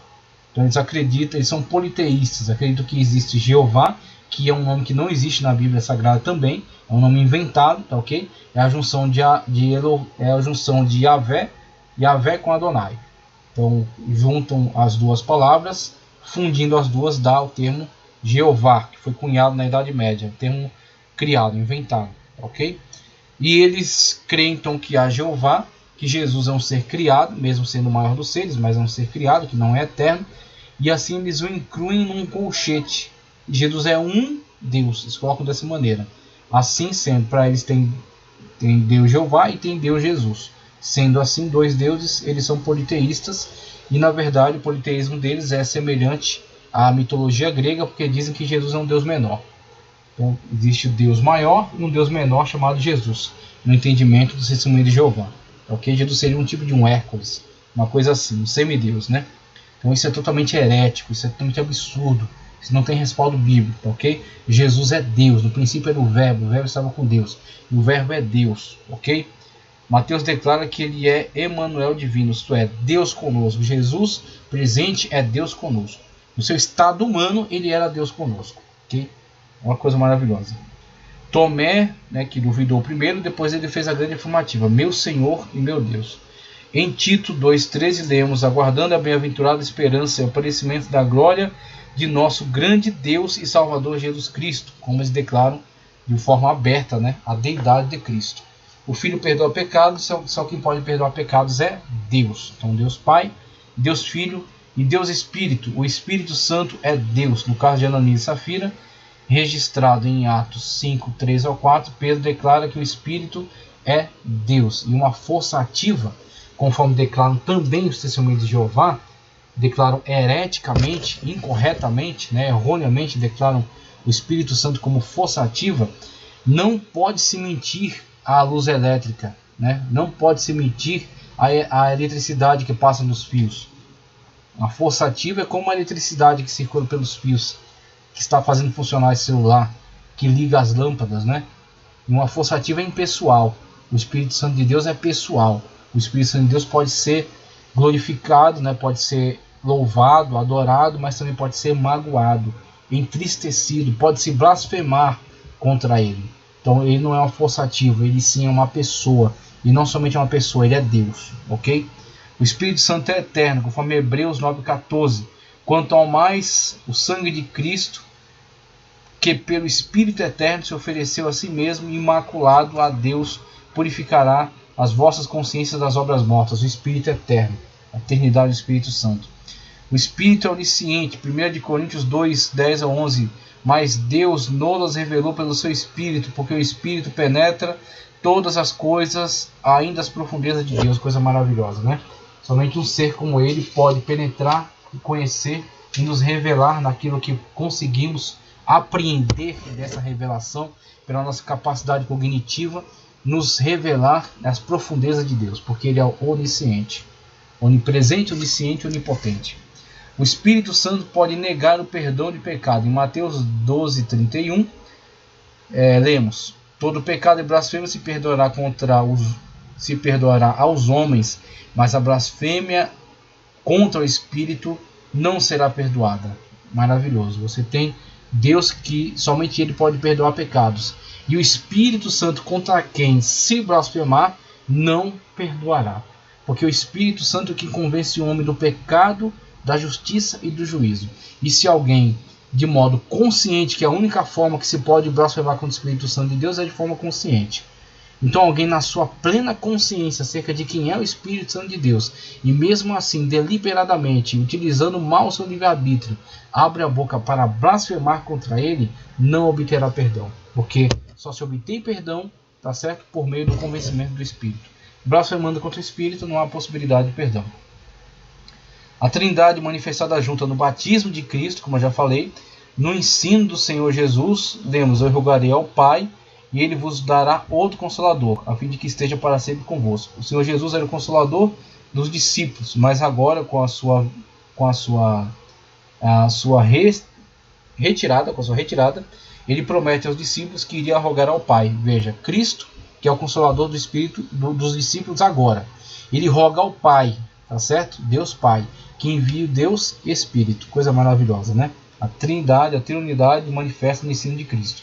[SPEAKER 1] Então eles acreditam, eles são politeístas, acreditam que existe Jeová, que é um nome que não existe na Bíblia Sagrada também, é um nome inventado, tá ok? É a junção de Yahvé com Adonai. Então juntam as duas palavras, fundindo as duas dá o termo Jeová, que foi cunhado na Idade Média, termo criado, inventado, ok? E eles creem então que há Jeová, que Jesus é um ser criado, mesmo sendo o maior dos seres, mas é um ser criado, que não é eterno, e assim eles o incluem num colchete. Jesus é um Deus, eles colocam dessa maneira. Assim sendo, para eles tem Deus Jeová e tem Deus Jesus. Sendo assim, dois deuses, eles são politeístas, e na verdade o politeísmo deles é semelhante à mitologia grega, porque dizem que Jesus é um Deus menor. Então existe o Deus maior e um Deus menor chamado Jesus, no entendimento do Testemunho de Jeová. Ok? Jesus seria um tipo de um Hércules, uma coisa assim, um semideus, né? Então isso é totalmente herético, isso é totalmente absurdo, isso não tem respaldo bíblico, ok? Jesus é Deus, no princípio era o Verbo estava com Deus, e o Verbo é Deus, ok? Mateus declara que ele é Emanuel divino, isto é, Deus conosco. Jesus presente é Deus conosco. No seu estado humano, ele era Deus conosco, ok? Uma coisa maravilhosa. Tomé, né, que duvidou primeiro, depois ele fez a grande afirmativa: meu Senhor e meu Deus. Em Tito 2,13 lemos: aguardando a bem-aventurada esperança e o aparecimento da glória de nosso grande Deus e Salvador Jesus Cristo, como eles declaram de forma aberta, né, a deidade de Cristo. O Filho perdoa pecados, só quem pode perdoar pecados é Deus. Então Deus Pai, Deus Filho e Deus Espírito. O Espírito Santo é Deus. No caso de Ananias e Safira, registrado em Atos 5, 3 ao 4, Pedro declara que o Espírito é Deus. E uma força ativa, conforme declaram também os testemunhos de Jeová, declaram hereticamente, incorretamente, né, erroneamente declaram o Espírito Santo como força ativa. Não pode se mentir a luz elétrica, né? Não pode se medir a eletricidade que passa nos fios. A força ativa é como a eletricidade que circula pelos fios, que está fazendo funcionar esse celular, que liga as lâmpadas, né? E uma força ativa é impessoal. O Espírito Santo de Deus é pessoal. O Espírito Santo de Deus pode ser glorificado, né? Pode ser louvado, adorado, mas também pode ser magoado, entristecido, pode se blasfemar contra ele. Então ele não é uma força ativa, ele sim é uma pessoa. E não somente uma pessoa, ele é Deus. Ok? O Espírito Santo é eterno, conforme Hebreus 9,14. Quanto ao mais, o sangue de Cristo, que pelo Espírito eterno se ofereceu a si mesmo, imaculado a Deus, purificará as vossas consciências das obras mortas. O Espírito eterno, a eternidade do Espírito Santo. O Espírito é onisciente. 1 Coríntios 2, 10 a 11. Mas Deus nos revelou pelo seu Espírito, porque o Espírito penetra todas as coisas, ainda as profundezas de Deus. Coisa maravilhosa, né? Somente um ser como ele pode penetrar e conhecer e nos revelar naquilo que conseguimos apreender dessa revelação, pela nossa capacidade cognitiva, nos revelar as profundezas de Deus, porque ele é onisciente, onipresente, onisciente e onipotente. O Espírito Santo pode negar o perdão de pecado. Em Mateus 12, 31, lemos: todo pecado e blasfêmia se perdoará aos homens, mas a blasfêmia contra o Espírito não será perdoada. Maravilhoso. Você tem Deus que somente ele pode perdoar pecados. E o Espírito Santo contra quem se blasfemar não perdoará. Porque o Espírito Santo é que convence o homem do pecado, da justiça e do juízo. E se alguém, de modo consciente, que a única forma que se pode blasfemar contra o Espírito Santo de Deus é de forma consciente. Então alguém na sua plena consciência acerca de quem é o Espírito Santo de Deus, e mesmo assim deliberadamente, utilizando mal o seu livre-arbítrio, abre a boca para blasfemar contra ele, não obterá perdão. Porque só se obtém perdão, tá certo? Por meio do convencimento do Espírito. Blasfemando contra o Espírito não há possibilidade de perdão. A Trindade manifestada junta no batismo de Cristo, como eu já falei, no ensino do Senhor Jesus, lemos: eu rogarei ao Pai, e ele vos dará outro Consolador, a fim de que esteja para sempre convosco. O Senhor Jesus era o Consolador dos discípulos, mas agora com a sua retirada, ele promete aos discípulos que iria rogar ao Pai. Veja, Cristo, que é o Consolador do Espírito dos discípulos agora, ele roga ao Pai, tá certo? Deus Pai, que envia o Deus Espírito. Coisa maravilhosa, né? A Trindade, a Trinidade manifesta no ensino de Cristo.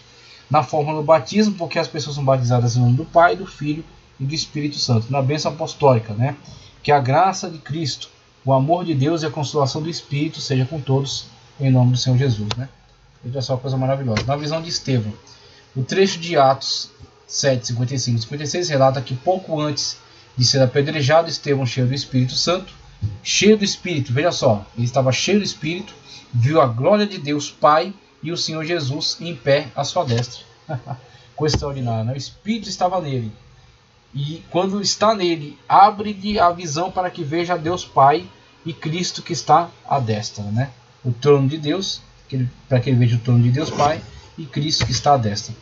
[SPEAKER 1] Na forma do batismo, porque as pessoas são batizadas em nome do Pai, do Filho e do Espírito Santo. Na bênção apostólica, né? Que a graça de Cristo, o amor de Deus e a consolação do Espírito seja com todos, em nome do Senhor Jesus, né? Veja só, coisa maravilhosa. Na visão de Estevão, o trecho de Atos 7, 55 e 56 relata que pouco antes de ser apedrejado, Estevão, cheio do Espírito Santo, veja só, ele estava cheio do Espírito, viu a glória de Deus Pai e o Senhor Jesus em pé à sua destra. Coisa extraordinária, né? O Espírito estava nele, e quando está nele, abre-lhe a visão para que veja Deus Pai e Cristo que está à destra, né? O trono de Deus, para que ele veja o trono de Deus Pai e Cristo que está à destra.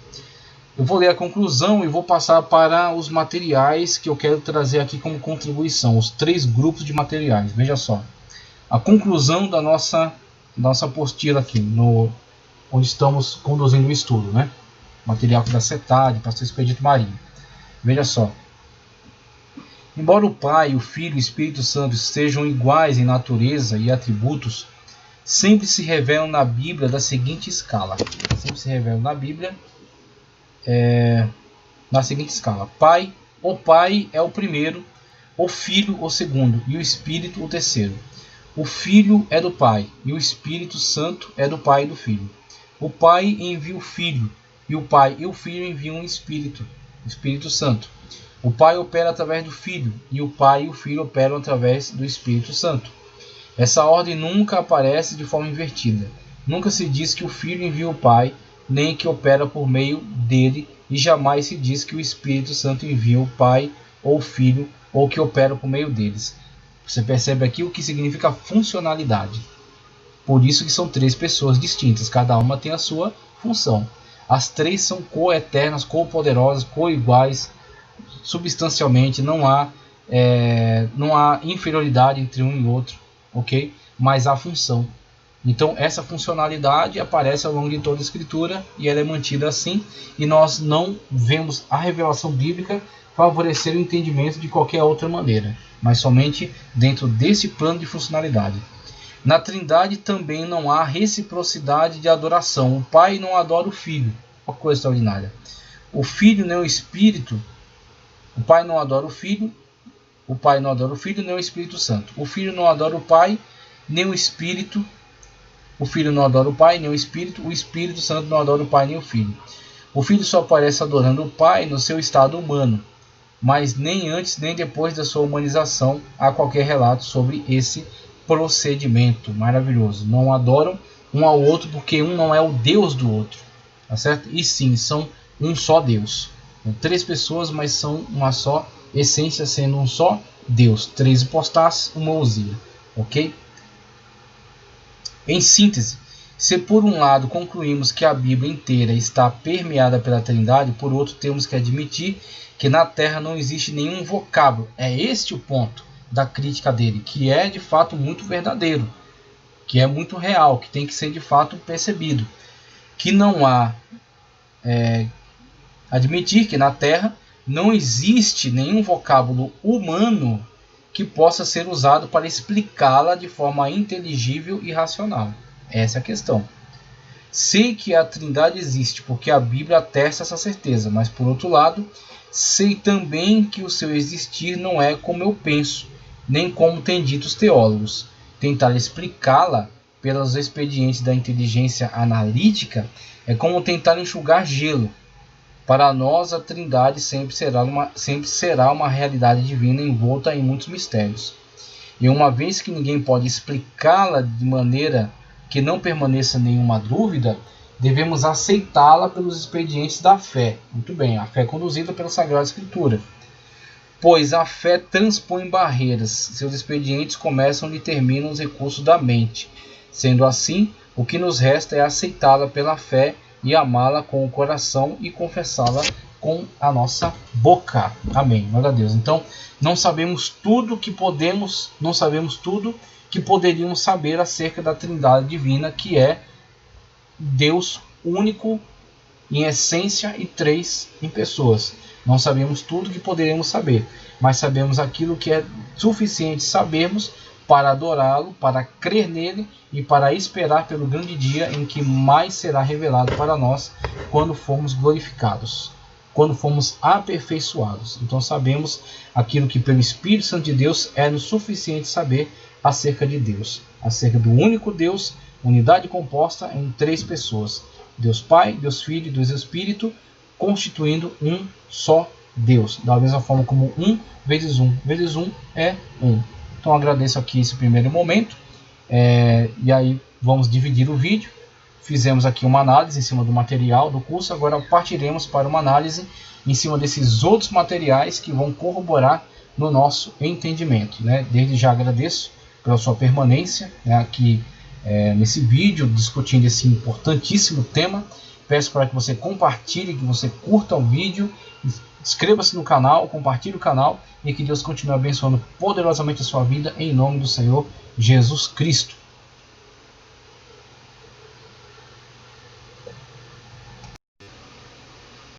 [SPEAKER 1] Eu vou ler a conclusão e vou passar para os materiais que eu quero trazer aqui como contribuição, os 3 grupos de materiais. Veja só, a conclusão da nossa apostila aqui, onde estamos conduzindo o estudo, né? Material da CETAD, Pastor Expedito Marinho. Veja só, embora o Pai, o Filho e o Espírito Santo sejam iguais em natureza e atributos, sempre se revelam na Bíblia da seguinte escala. Na seguinte escala: o Pai é o primeiro, o Filho o segundo e o Espírito o terceiro. O Filho é do Pai, e o Espírito Santo é do Pai e do Filho. O Pai envia o Filho, e o Pai e o Filho enviam o Espírito Santo. O Pai opera através do Filho, e o Pai e o Filho operam através do Espírito Santo. Essa ordem nunca aparece de forma invertida. Nunca se diz que o Filho envia o Pai, nem que opera por meio dele, e jamais se diz que o Espírito Santo envia o Pai ou o Filho, ou que opera por meio deles. Você percebe aqui o que significa funcionalidade. Por isso que são três pessoas distintas, cada uma tem a sua função. As três são co-eternas, co-poderosas, co-iguais, substancialmente, não há inferioridade entre um e outro, ok? Mas há função. Então essa funcionalidade aparece ao longo de toda a Escritura e ela é mantida assim, e nós não vemos a revelação bíblica favorecer o entendimento de qualquer outra maneira, mas somente dentro desse plano de funcionalidade. Na Trindade também não há reciprocidade de adoração. O Pai não adora o Filho. Uma coisa extraordinária. O Filho nem o Espírito. O Pai não adora o Filho. O Pai não adora o Filho nem o Espírito Santo. O Filho não adora o Pai nem o Espírito. O Filho não adora o Pai nem o Espírito. O Espírito Santo não adora o Pai nem o Filho. O Filho só aparece adorando o Pai no seu estado humano, mas nem antes nem depois da sua humanização há qualquer relato sobre esse procedimento maravilhoso. Não adoram um ao outro porque um não é o Deus do outro, tá certo? E sim, são um só Deus. São três pessoas, mas são uma só essência, sendo um só Deus. Três hipostáses, uma ousia, ok? Em síntese, se por um lado concluímos que a Bíblia inteira está permeada pela Trindade, por outro temos que admitir que na Terra não existe nenhum vocábulo. É este o ponto da crítica dele, que é de fato muito verdadeiro, que é muito real, que tem que ser de fato percebido. Que não há admitir que na Terra não existe nenhum vocábulo humano que possa ser usado para explicá-la de forma inteligível e racional. Essa é a questão. Sei que a Trindade existe porque a Bíblia atesta essa certeza, mas por outro lado, sei também que o seu existir não é como eu penso, nem como têm dito os teólogos. Tentar explicá-la pelos expedientes da inteligência analítica é como tentar enxugar gelo. Para nós, a Trindade sempre será uma realidade divina envolta em muitos mistérios. E uma vez que ninguém pode explicá-la de maneira que não permaneça nenhuma dúvida, devemos aceitá-la pelos expedientes da fé. Muito bem, a fé conduzida pela Sagrada Escritura. Pois a fé transpõe barreiras, seus expedientes começam e terminam os recursos da mente. Sendo assim, o que nos resta é aceitá-la pela fé e amá-la com o coração e confessá-la com a nossa boca. Amém. Glória a Deus. Então, não sabemos tudo que podemos, não sabemos tudo que poderíamos saber acerca da Trindade Divina, que é Deus único em essência e três em pessoas. Não sabemos tudo que poderíamos saber, mas sabemos aquilo que é suficiente sabermos para adorá-lo, para crer nele e para esperar pelo grande dia em que mais será revelado para nós quando formos glorificados, quando formos aperfeiçoados. Então sabemos aquilo que pelo Espírito Santo de Deus é-nos suficiente saber acerca de Deus, acerca do único Deus, unidade composta em três pessoas: Deus Pai, Deus Filho e Deus Espírito, constituindo um só Deus, da mesma forma como 1 vezes 1 vezes 1 é 1. Então agradeço aqui esse primeiro momento, e aí vamos dividir o vídeo. Fizemos aqui uma análise em cima do material do curso, agora partiremos para uma análise em cima desses outros materiais que vão corroborar no nosso entendimento, né? Desde já agradeço pela sua permanência, né, aqui nesse vídeo discutindo esse importantíssimo tema. Peço para que você compartilhe, que você curta o vídeo, inscreva-se no canal, compartilhe o canal e que Deus continue abençoando poderosamente a sua vida em nome do Senhor Jesus Cristo.